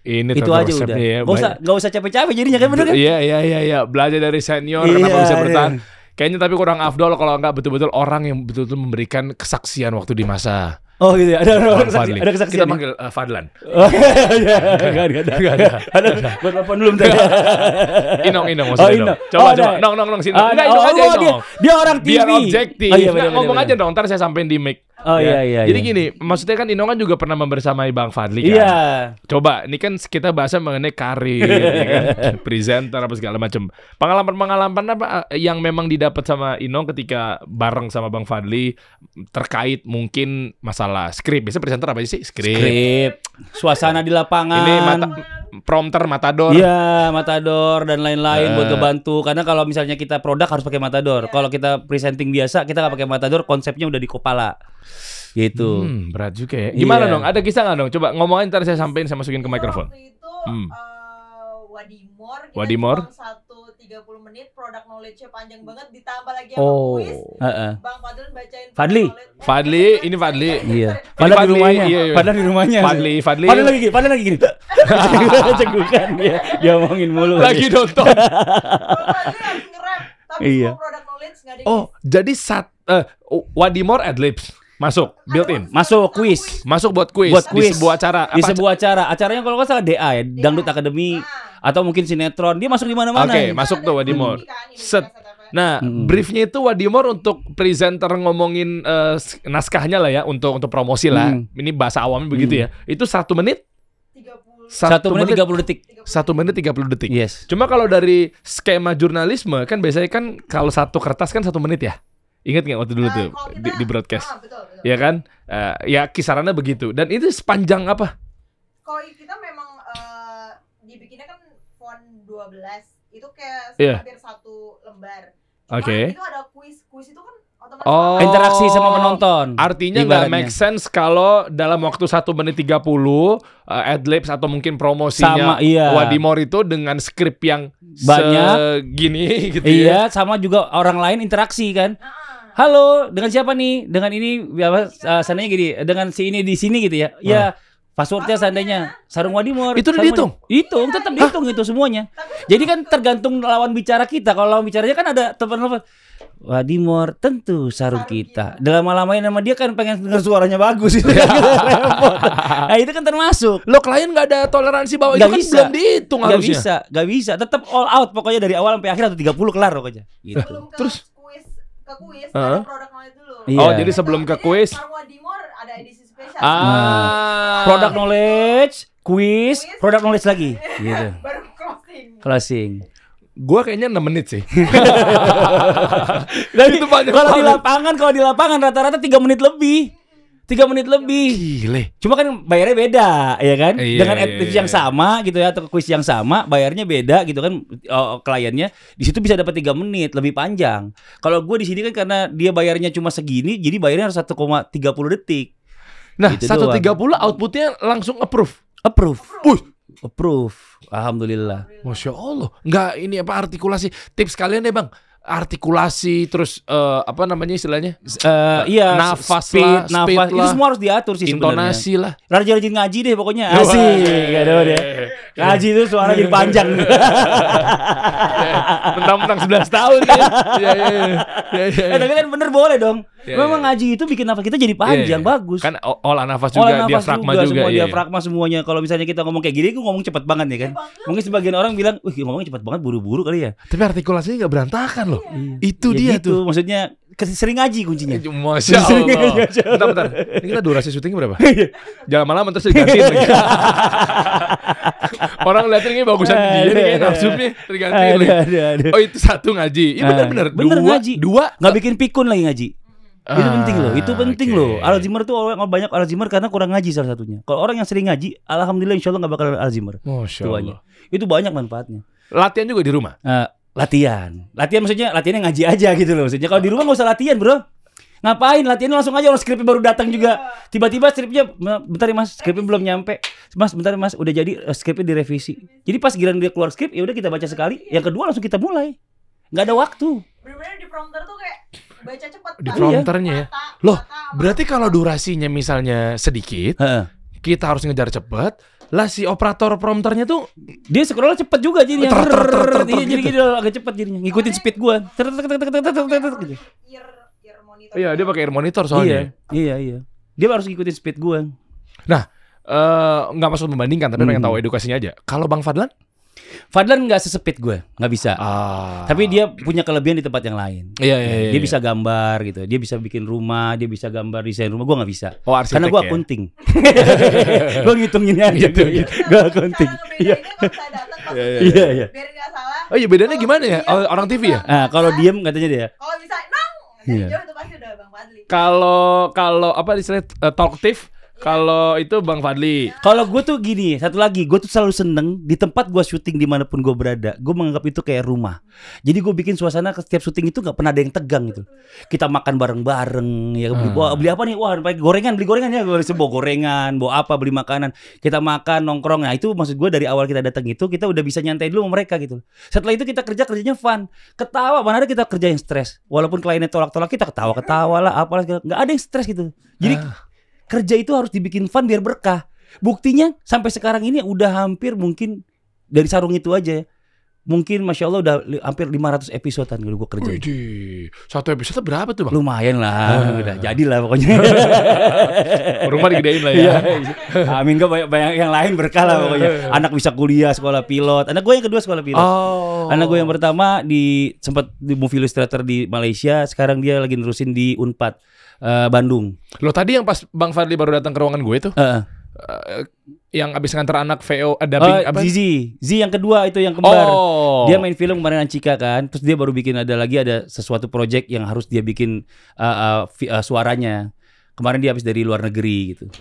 Ini itu aja udah. Ya, nggak usah capek-capek jadinya kan, bener kan? Iya. Belajar dari senior kenapa bisa bertahan. Kayaknya tapi kurang afdol kalau nggak betul-betul orang yang betul-betul memberikan kesaksian waktu di masa. Oh gitu ya, ada kesaksian. Kita panggil Fadlan. Enggak ada. Buat telepon dulu bentar. Inong maksudnya. Coba. Nong sini. Enggak, Inong aja Inong. Dia orang TV. Biar objektif. Ngomong aja dong, ntar saya sampein di mic. Oh iya. Jadi gini, maksudnya kan Inong kan juga pernah membersamai Bang Fadli kan. Iya. Coba, ini kan kita bahasa mengenai karir, ya kan? Presenter apa segala macam. Pengalaman apa yang memang didapat sama Inong ketika bareng sama Bang Fadli terkait mungkin masalah skrip. Biasa presenter apa sih? Skrip. Suasana di lapangan. Ini prompter, matador. Iya, matador dan lain-lain buat ngebantu. Karena kalau misalnya kita produk harus pakai matador. Kalau kita presenting biasa, kita nggak pakai matador, konsepnya udah di kepala. Gitu. Berat juga ya. Gimana dong? Ada kisah nggak dong? Coba ngomongin, ntar saya sampein, saya masukin ke mikrofon. Waktu itu Wadimor, Wadimor. Kita 30 menit, product knowledge-nya panjang banget, ditambah lagi sama kuis. Bang Fadlan bacain Fadli, ini Fadli. Iya. Fadlan di rumahnya. Fadlan di rumahnya. Fadlan lagi gini. Cegukan dia. Dia ngomongin mulu. Lagi nonton. Fadli lagi nge-rap, tapi semua product knowledge enggak ada. Jadi Wadimor Adlibs masuk, built-in. Masuk kuis. Masuk buat kuis. Di sebuah acara. Di sebuah acara. Acaranya kalau nggak salah DA ya, Dangdut Academy atau mungkin sinetron. Dia masuk di mana-mana. Oke, masuk tuh Wadimor. Nah, briefnya itu Wadimor untuk presenter ngomongin naskahnya lah ya, untuk promosi lah. Ini bahasa awamnya begitu ya. Itu 1 menit 1 menit 30 detik. 1 menit 30 detik. Yes. Cuma kalau dari skema jurnalisme kan biasanya kan kalau satu kertas kan 1 menit ya. Ingat nggak waktu dulu tuh di broadcast? Betul. Ya kan? Ya kisarannya begitu. Dan itu sepanjang apa? Kalau kita memang dibikinnya kan font 12. Itu kayak hampir 1 lembar. Oke. Itu ada kuis itu kan otomatis interaksi sama penonton. Artinya nggak make sense kalau dalam waktu 1 menit 30 adlibs atau mungkin promosinya Wadimor itu dengan skrip yang banyak segini gitu ya. Sama juga orang lain interaksi kan. Halo, dengan siapa nih? Dengan ini seandainya gini, dengan si ini di sini gitu ya. Ya, passwordnya seandainya Sarung Wadimor. Itu udah dihitung? Hitung, tetap dihitung itu semuanya. Jadi kan tergantung lawan bicara kita. Kalau lawan bicaranya kan ada telepon. Wadimor tentu Saru kita. Dalam lama-lamain sama dia kan pengen denger suaranya bagus itu kan repot. Nah itu kan termasuk. Lo klien nggak ada toleransi bahwa itu kan belum dihitung harusnya. Gak bisa. Tetap all out pokoknya dari awal sampai akhir atau 30 kelar pokoknya. Gitu. Terus ke kuis ada produk knowledge dulu. Oh jadi sebelum ke kuis. Wadimor ada edisi spesial. Product knowledge, kuis, product knowledge lagi. Gitu. Baru closing. Gua kayaknya 6 menit sih. Itu kalau di lapangan rata-rata 3 menit lebih. 3 menit lebih. Gile. Cuma kan bayarnya beda, ya kan? Dengan activity yang iya. sama gitu ya, atau kuis yang sama, bayarnya beda gitu kan. Kliennya di situ bisa dapat 3 menit lebih panjang. Kalau gue di sini kan karena dia bayarnya cuma segini, jadi bayarnya harus 1,30 detik. Nah, gitu 1,30 outputnya langsung approve. Approve. Alhamdulillah. Masya Allah. Nggak ini apa artikulasi. Tips kalian deh bang. Artikulasi terus apa namanya istilahnya? Iya. Nafas speed lah. Itu semua harus diatur sih sebenarnya. Intonasi lah. Rajin-rajin ngaji deh pokoknya. Asik. Aduh deh. Ngaji itu suara jadi panjang. Mentang-mentang 11 tahun ya. Iya. Tapi kan bener boleh dong. Memang ngaji itu bikin nafas kita jadi panjang, bagus. Kan olah nafas juga, diafragma juga. Semua diafragma semuanya. Kalau misalnya kita ngomong kayak gini, gue ngomong cepet banget ya kan. Mungkin sebagian orang bilang, wih ngomongnya cepet banget, buru-buru kali ya. Tapi artikulasinya nggak berantakan loh. Itu dia gitu. tuh. Maksudnya sering ngaji kuncinya. Masya Allah. Bentar. Ini kita durasi syuting berapa? Jangan malam terus digantiin lagi. Orang liatin ini bagusan dia nih, nafsunya tergantiin lagi. Oh itu 1 ngaji. Iya bener-bener. Bener ngaji. 2 nggak bikin pikun lagi ngaji. Itu penting loh, itu penting loh. Alzheimer tuh banyak Alzheimer karena kurang ngaji salah satunya. Kalau orang yang sering ngaji, alhamdulillah insya Allah nggak bakal Alzheimer. Masya Allah. Itu banyak manfaatnya. Latihan juga di rumah. Latihan maksudnya latihannya ngaji aja gitu loh. Maksudnya kalau di rumah nggak usah latihan bro. Ngapain latihannya langsung aja, orang skripnya baru datang juga. Tiba-tiba skripnya, bentar ya mas, skripnya belum nyampe. Mas bentar ya mas, udah jadi skripnya direvisi. Jadi pas giliran dia keluar skrip, ya udah kita baca sekali. Yang kedua langsung kita mulai. Nggak ada waktu. Bener-bener di prompter tuh kayak baca cepat. Di prompternya ya. Loh, berarti kalau durasinya misalnya sedikit, kita harus ngejar cepet. Lah si operator prompternya tuh dia scroll cepet juga jadinya. Jadi gini agak cepet jadinya. Ngikutin speed gua. Gitu. Iya, dia pakai ear monitor soalnya. Iya. Dia harus ngikutin speed gua. Nah, nggak maksud membandingkan, tapi pengen tahu edukasinya aja. Kalau Bang Fadlan nggak sesepit gue, nggak bisa. Tapi dia punya kelebihan di tempat yang lain. Iya. Dia bisa gambar gitu. Dia bisa bikin rumah, dia bisa gambar desain rumah. Gue nggak bisa. Oh, arsitek. Karena gue akunting. Gue ngitunginnya aja tuh. Gue akunting. Iya. Iya. Biar nggak salah. Oh iya, bedanya gimana ya? Orang TV ya? Nah, kalau diem katanya dia. Kalau bisa nang, jauh itu pasti udah Bang Fadli. Kalau apa istilahnya talkative? Kalau itu Bang Fadli. Kalau gue tuh gini, satu lagi, gue tuh selalu seneng di tempat gue syuting dimanapun gue berada, gue menganggap itu kayak rumah. Jadi gue bikin suasana setiap syuting itu nggak pernah ada yang tegang gitu. Kita makan bareng-bareng, ya beli apa nih? Wah, beli gorengan ya, gue bawa gorengan, bawa apa, beli makanan. Kita makan, nongkrong. Nah itu maksud gue dari awal kita datang itu kita udah bisa nyantai dulu sama mereka gitu. Setelah itu kita kerjanya fun, ketawa. Mana ada kita kerja yang stres. Walaupun kliennya tolak-tolak kita ketawa lah, apalah, nggak ada yang stres gitu. Jadi kerja itu harus dibikin fun biar berkah. Buktinya sampai sekarang ini udah hampir mungkin dari sarung itu aja. Mungkin Masya Allah udah hampir 500 episodean gue kerja. Satu episode berapa tuh Bang? Lumayan lah, udah jadilah pokoknya. Rumah digedein lah ya. Amin, gak banyak yang lain berkah lah pokoknya. Anak bisa kuliah, sekolah pilot. Anak gue yang kedua sekolah pilot. Anak gue yang pertama sempat di movie illustrator di Malaysia. Sekarang dia lagi nerusin di Unpad. Bandung. Lo tadi yang pas Bang Fadli baru datang ke ruangan gue tuh, yang abis nganter anak VO dubbing apa? Z yang kedua itu yang kembar. Dia main film kemarin Ancika kan, terus dia baru bikin ada sesuatu project yang harus dia bikin suaranya. Kemarin dia habis dari luar negeri gitu,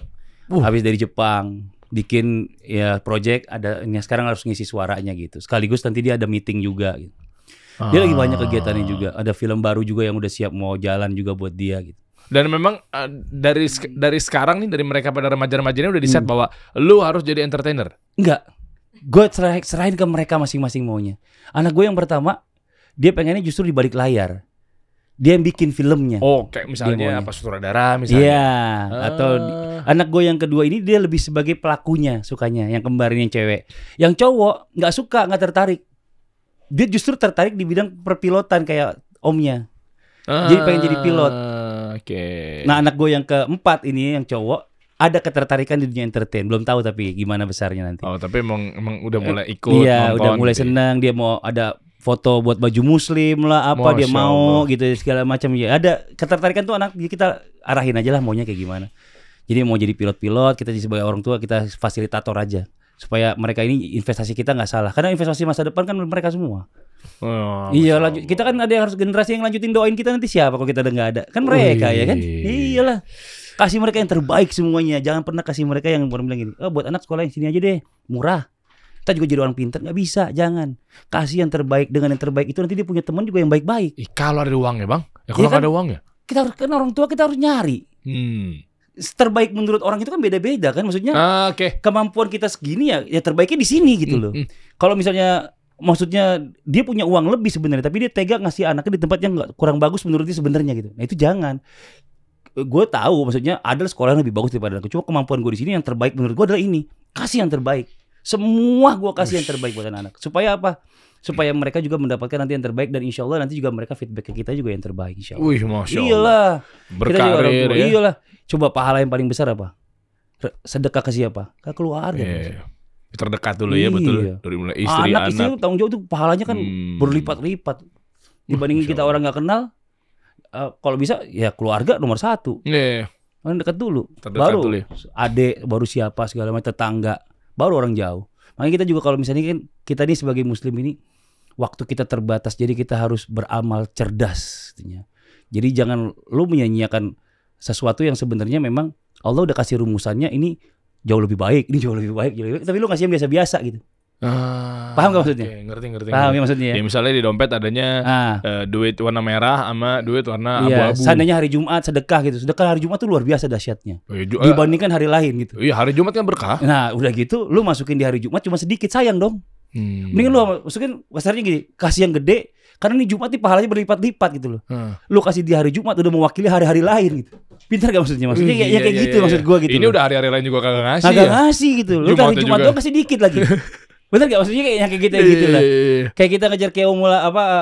habis dari Jepang, bikin ya project sekarang harus ngisi suaranya gitu. Sekaligus nanti dia ada meeting juga. Gitu. Dia lagi banyak kegiatannya juga. Ada film baru juga yang udah siap mau jalan juga buat dia gitu. Dan memang dari sekarang nih, dari mereka pada remaja-remaja ini udah di set bahwa lu harus jadi entertainer. Enggak, gue serahin ke mereka masing-masing maunya. Anak gue yang pertama, dia pengennya justru di balik layar. Dia yang bikin filmnya. Oh, kayak misalnya apa sutradara misalnya. Iya, atau anak gue yang kedua ini dia lebih sebagai pelakunya, sukanya. Yang kembarin yang cewek. Yang cowok nggak suka, nggak tertarik. Dia justru tertarik di bidang perpilotan kayak omnya. Jadi pengen jadi pilot. Oke. Nah, anak gue yang keempat ini yang cowok ada ketertarikan di dunia entertain, belum tahu tapi gimana besarnya nanti. Oh, tapi emang udah mulai ikut iya, nonton. Udah mulai gitu. senang, dia mau ada foto buat baju muslim lah, apa dia mau gitu segala macam ya. Ada ketertarikan tuh anak, kita arahin aja lah maunya kayak gimana. Jadi mau jadi pilot-pilot, kita sebagai orang tua kita fasilitator aja supaya mereka ini investasi kita nggak salah. Karena investasi masa depan kan mereka semua. Iya, lanjut. Kita kan ada yang harus generasi yang lanjutin, doain kita nanti siapa kalau kita udah nggak ada. Kan mereka ya kan. Iyalah. Kasih mereka yang terbaik semuanya. Jangan pernah kasih mereka yang bilang gini, buat anak sekolah yang sini aja deh, murah. Kita juga jadi orang pintar, nggak bisa, jangan. Kasih yang terbaik dengan yang terbaik itu nanti dia punya teman juga yang baik-baik. Kalau ada uangnya bang, ya kalau nggak ada uangnya, kita harus, kan orang tua kita harus nyari. Terbaik menurut orang itu kan beda-beda kan, maksudnya. Kemampuan kita segini ya terbaiknya di sini gitu loh. Kalau misalnya maksudnya dia punya uang lebih sebenarnya, tapi dia tega ngasih anaknya di tempat yang kurang bagus menurut dia sebenarnya gitu. Nah itu jangan. Gue tahu maksudnya ada sekolah yang lebih bagus daripada anakku. Cuma kemampuan gue di sini yang terbaik menurut gue adalah ini. Kasih yang terbaik. Semua gue kasih yang terbaik buat anak. Supaya apa? Supaya mereka juga mendapatkan nanti yang terbaik, dan insya Allah nanti juga mereka feedback ke kita juga yang terbaik insya Allah. Wih, Masya Allah. Iyalah. Berkarir ya. Iyalah. Coba pahala yang paling besar apa? Sedekah ke siapa? Ke keluarga. Terdekat dulu ya, betul. Dari mulai istri, anak. Istri tanggung jawab tuh pahalanya kan berlipat-lipat. Dibandingin kita orang nggak kenal. Kalau bisa ya keluarga nomor 1. Orang dekat dulu. Baru dulu ya. Adik, baru siapa segala macam, tetangga, baru orang jauh. Makanya kita juga kalau misalnya kan kita nih sebagai muslim ini waktu kita terbatas, jadi kita harus beramal cerdas artinya. Jadi jangan lu menyanyiakan sesuatu yang sebenarnya memang Allah udah kasih rumusannya, ini jauh lebih baik, ini jauh lebih baik, tapi lu kasih yang biasa-biasa gitu. Paham gak maksudnya? Ngerti. Paham ya maksudnya? Ya misalnya di dompet adanya duit warna merah sama duit warna abu-abu. Seandainya hari Jumat sedekah gitu. Sedekah hari Jumat tuh luar biasa dahsyatnya. Dibandingkan hari lain gitu. Iya, hari Jumat kan berkah. Nah, udah gitu lu masukin di hari Jumat cuma sedikit, sayang dong. Mendingan lu masukin kasarnya gini, kasih yang gede. Karena nih Jumat nih pahalanya berlipat-lipat gitu loh. Lu kasih di hari Jumat udah mewakili hari-hari lain gitu. Pintar gak maksudnya? Maksudnya kayak gitu maksud gua gitu. Ini udah hari-hari lain juga kagak ngasih. Kagak ngasih gitu. Lu hari Jumat doang kasih dikit lagi. Bener gak maksudnya kayak gitu lah. Kayak kita ngejar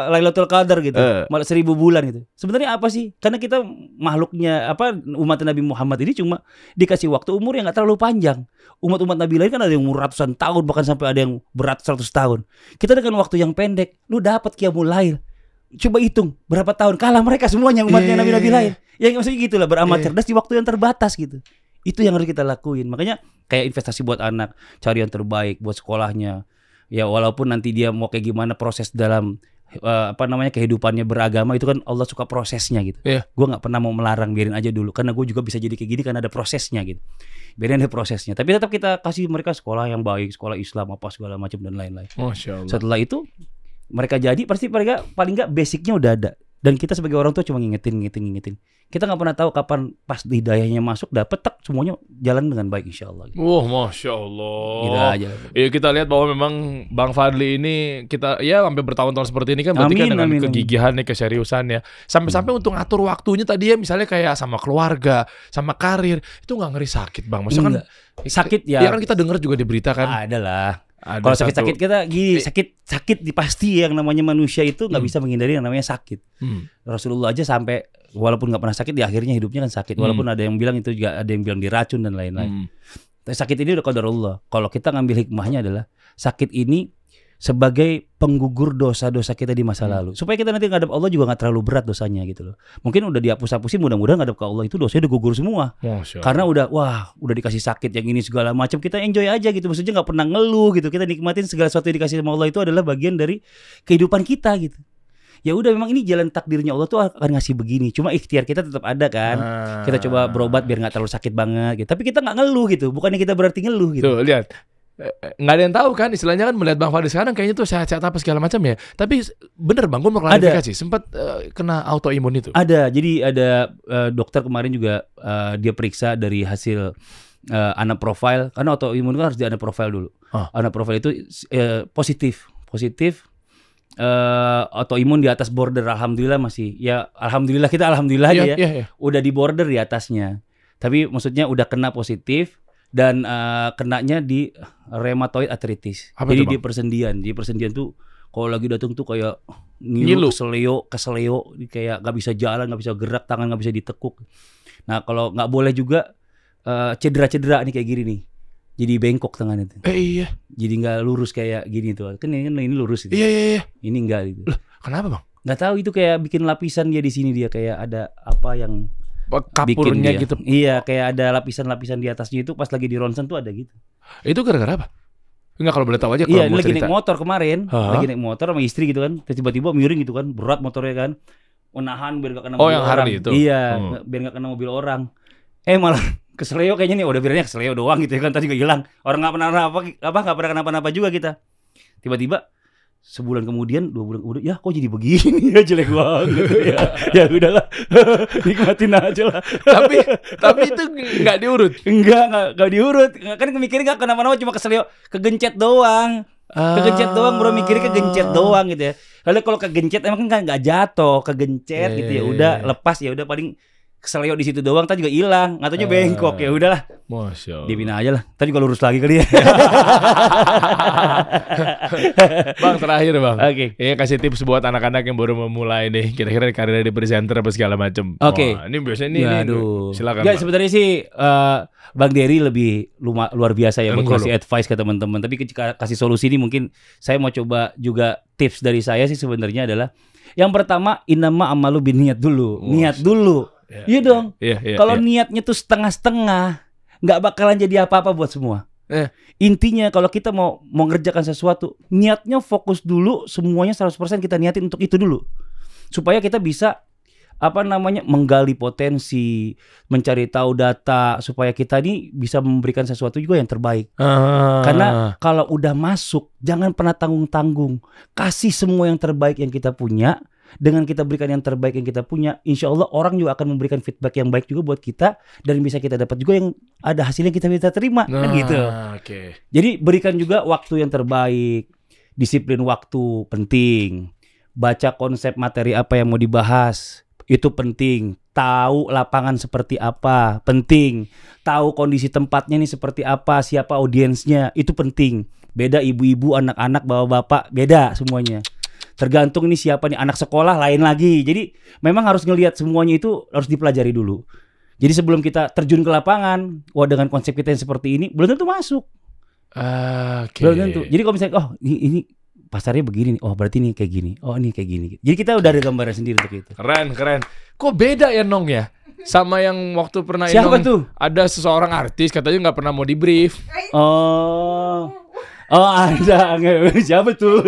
Lailatul Qadar gitu. 1000 bulan gitu. Sebenarnya apa sih? Karena kita makhluknya umat Nabi Muhammad ini cuma dikasih waktu umur yang gak terlalu panjang. Umat-umat Nabi lain kan ada yang umur ratusan tahun, bahkan sampai ada yang berat 100 tahun. Kita dengan waktu yang pendek, lu dapat qiyamul lail. Coba hitung berapa tahun kalah mereka semuanya umatnya Nabi-Nabi lain. Ya maksudnya gitulah, beramal cerdas di waktu yang terbatas gitu. Itu yang harus kita lakuin. Makanya kayak investasi buat anak, cari yang terbaik buat sekolahnya. Ya walaupun nanti dia mau kayak gimana proses dalam kehidupannya beragama, itu kan Allah suka prosesnya gitu. Gue nggak pernah mau melarang, biarin aja dulu. Karena gue juga bisa jadi kayak gini karena ada prosesnya gitu. Biarin ada prosesnya. Tapi tetap kita kasih mereka sekolah yang baik, sekolah Islam apa segala macam dan lain-lain. Masya Allah. Setelah itu mereka jadi pasti mereka paling nggak basicnya udah ada. Dan kita sebagai orang tua cuma ngingetin. Kita nggak pernah tahu kapan pas hidayahnya masuk, dapet semua jalan dengan baik insya Allah. Masya Allah. Gitu aja. Ya kita lihat bahwa memang Bang Fadli ini kita sampai bertahun-tahun seperti ini kan berarti kan dengan kegigihan nih, keseriusan ya. Sampai untuk ngatur waktunya tadi ya, misalnya kayak sama keluarga, sama karir, itu nggak ngeri sakit Bang? Maksudnya kan sakit ya. Ya kan kita dengar juga di berita kan. Adalah. Kalau sakit-sakit kita gini, sakit pasti yang namanya manusia itu nggak bisa menghindari yang namanya sakit. Rasulullah aja sampai walaupun nggak pernah sakit, di akhirnya hidupnya kan sakit. Walaupun ada yang bilang itu juga, ada yang bilang diracun dan lain-lain. Sakit ini udah qadarullah. Kalau kita ngambil hikmahnya adalah sakit ini sebagai penggugur dosa-dosa kita di masa lalu, supaya kita nanti ngadep Allah juga nggak terlalu berat dosanya gitu loh. Mungkin udah dihapus-hapusin, mudah-mudahan ngadep ke Allah itu dosanya udah gugur semua. Karena udah dikasih sakit yang ini segala macam, kita enjoy aja gitu. Maksudnya nggak pernah ngeluh gitu. Kita nikmatin segala sesuatu yang dikasih sama Allah itu adalah bagian dari kehidupan kita gitu. Ya udah, memang ini jalan takdirnya Allah tuh akan ngasih begini. Cuma ikhtiar kita tetap ada kan. Kita coba berobat biar nggak terlalu sakit banget gitu. Tapi kita nggak ngeluh gitu. Bukannya kita berarti ngeluh gitu. Tuh lihat. Nggak ada yang tahu kan, istilahnya kan melihat Bang Fadli sekarang kayaknya tuh sehat-sehat apa segala macam ya. Tapi bener Bang, gue mau klarifikasi, sempat kena autoimun itu. Ada, jadi ada dokter kemarin juga dia periksa dari hasil anak profile, karena autoimun kan harus di anak profile dulu. Anak profile itu positif autoimun di atas border. Alhamdulillah masih, ya alhamdulillah kita alhamdulillah aja ya. Udah di border di atasnya. Tapi maksudnya udah kena positif. Dan kenanya di rheumatoid arthritis. Jadi di persendian tuh kalau lagi datang tuh kayak ngilu, keseleo, kayak nggak bisa jalan, nggak bisa gerak, tangan nggak bisa ditekuk. Nah kalau nggak boleh juga cedera nih kayak gini nih, jadi bengkok tangannya tuh. Iya. Jadi nggak lurus kayak gini tuh. Kan ini lurus itu. Iya. Ini enggak gitu. Loh, kenapa bang? Nggak tahu, itu kayak bikin lapisan dia di sini, dia kayak ada apa yang kapurnya gitu. Iya, kayak ada lapisan-lapisan di atasnya itu pas lagi di ronsen tuh ada gitu. Itu gara-gara apa? Enggak, kalau boleh tahu aja. Iya, lagi naik motor kemarin, lagi naik motor sama istri gitu kan, tiba-tiba miring gitu kan, berat motornya kan, menahan biar gak kena mobil yang orang. Harley itu? Iya, biar gak kena mobil orang. Malah keseleo kayaknya nih, udah bilangnya keseleo doang gitu kan, tadi juga hilang. Orang nggak pernah nggak pernah kenapa-napa juga kita. Tiba-tiba sebulan kemudian, 2 bulan kemudian, ya kok jadi begini ya, jelek banget ya udahlah, nikmatin aja lah. tapi itu nggak diurut. Enggak diurut, kan mikirnya nggak kenapa-napa, cuma keselio, kegencet doang. Kegencet doang, bro, mikirnya kegencet doang gitu ya. Lalu kalau kegencet emang kan nggak jatuh, kegencet gitu ya udah lepas, ya udah paling keselio di situ doang, tadi juga hilang, nggak taunya bengkok, ya udahlah. Masya Allah. Dipindah aja lah, tadi juga lurus lagi kali ya. Bang, terakhir bang. Oke. Ini kasih tips buat anak-anak yang baru memulai nih, kira-kira karirnya di presenter apa segala macam. Oke. Ini biasanya ini silakan. Ya sebenarnya sih Bang Dery lebih luar biasa ya buat kasih advice ke teman-teman. Tapi ketika kasih solusi ini mungkin saya mau coba juga tips dari saya sih sebenarnya adalah yang pertama, innama amalu binniat dulu. Niat dulu. Iya dong. Kalau niatnya tuh setengah-setengah, nggak bakalan jadi apa-apa buat semua. Intinya kalau kita mau ngerjakan sesuatu, niatnya fokus dulu, semuanya 100% kita niatin untuk itu dulu. Supaya kita bisa menggali potensi, mencari tahu data, supaya kita ini bisa memberikan sesuatu juga yang terbaik. Karena kalau udah masuk, jangan pernah tanggung-tanggung. Kasih semua yang terbaik yang kita punya. Dengan kita berikan yang terbaik yang kita punya, insya Allah orang juga akan memberikan feedback yang baik juga buat kita, dan bisa kita dapat juga yang ada hasilnya kita bisa terima, kan gitu. Jadi berikan juga waktu yang terbaik, disiplin waktu penting, baca konsep materi apa yang mau dibahas itu penting, tahu lapangan seperti apa penting, tahu kondisi tempatnya nih seperti apa, siapa audiensnya itu penting. Beda ibu-ibu, anak-anak, bapak-bapak, beda semuanya. Tergantung ini siapa nih, anak sekolah lain lagi. Jadi memang harus ngelihat semuanya itu harus dipelajari dulu. Jadi sebelum kita terjun ke lapangan, dengan konsep kita yang seperti ini, belum tentu masuk. Belum tentu. Jadi kalau misalnya, ini pasarnya begini nih, berarti ini kayak gini, ini kayak gini. Jadi kita udah ada gambaran sendiri untuk itu. Keren. Kok beda ya Nong ya? Sama yang waktu pernah siapa tuh? Ada seseorang artis katanya nggak pernah mau di brief. Ada siapa tuh?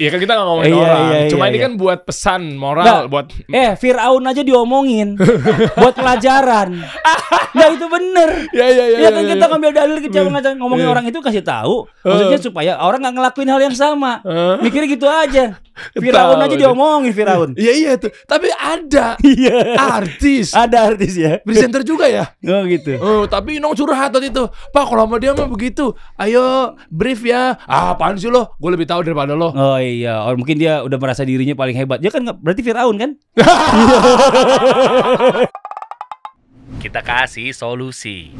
Ya kan kita nggak ngomongin orang. Cuma ini kan buat pesan moral, buat. Firaun aja diomongin, buat pelajaran. Ya itu bener. Ya kan kita ngambil dalil ngomongin orang itu, kasih tahu. Maksudnya supaya orang nggak ngelakuin hal yang sama. Mikirnya gitu aja. Firaun aja diomongin Firaun. Iya tuh. Tapi ada artis. Ada artis ya. Presenter juga ya. Oh gitu. Tapi Nong curhat tadi tuh. Pak, kalau sama dia mah begitu. Ayo brief ya. Apaan sih lo? Gue lebih tahu daripada lo. Oh iya. Mungkin dia udah merasa dirinya paling hebat. Dia kan berarti Firaun kan? Kita kasih solusi.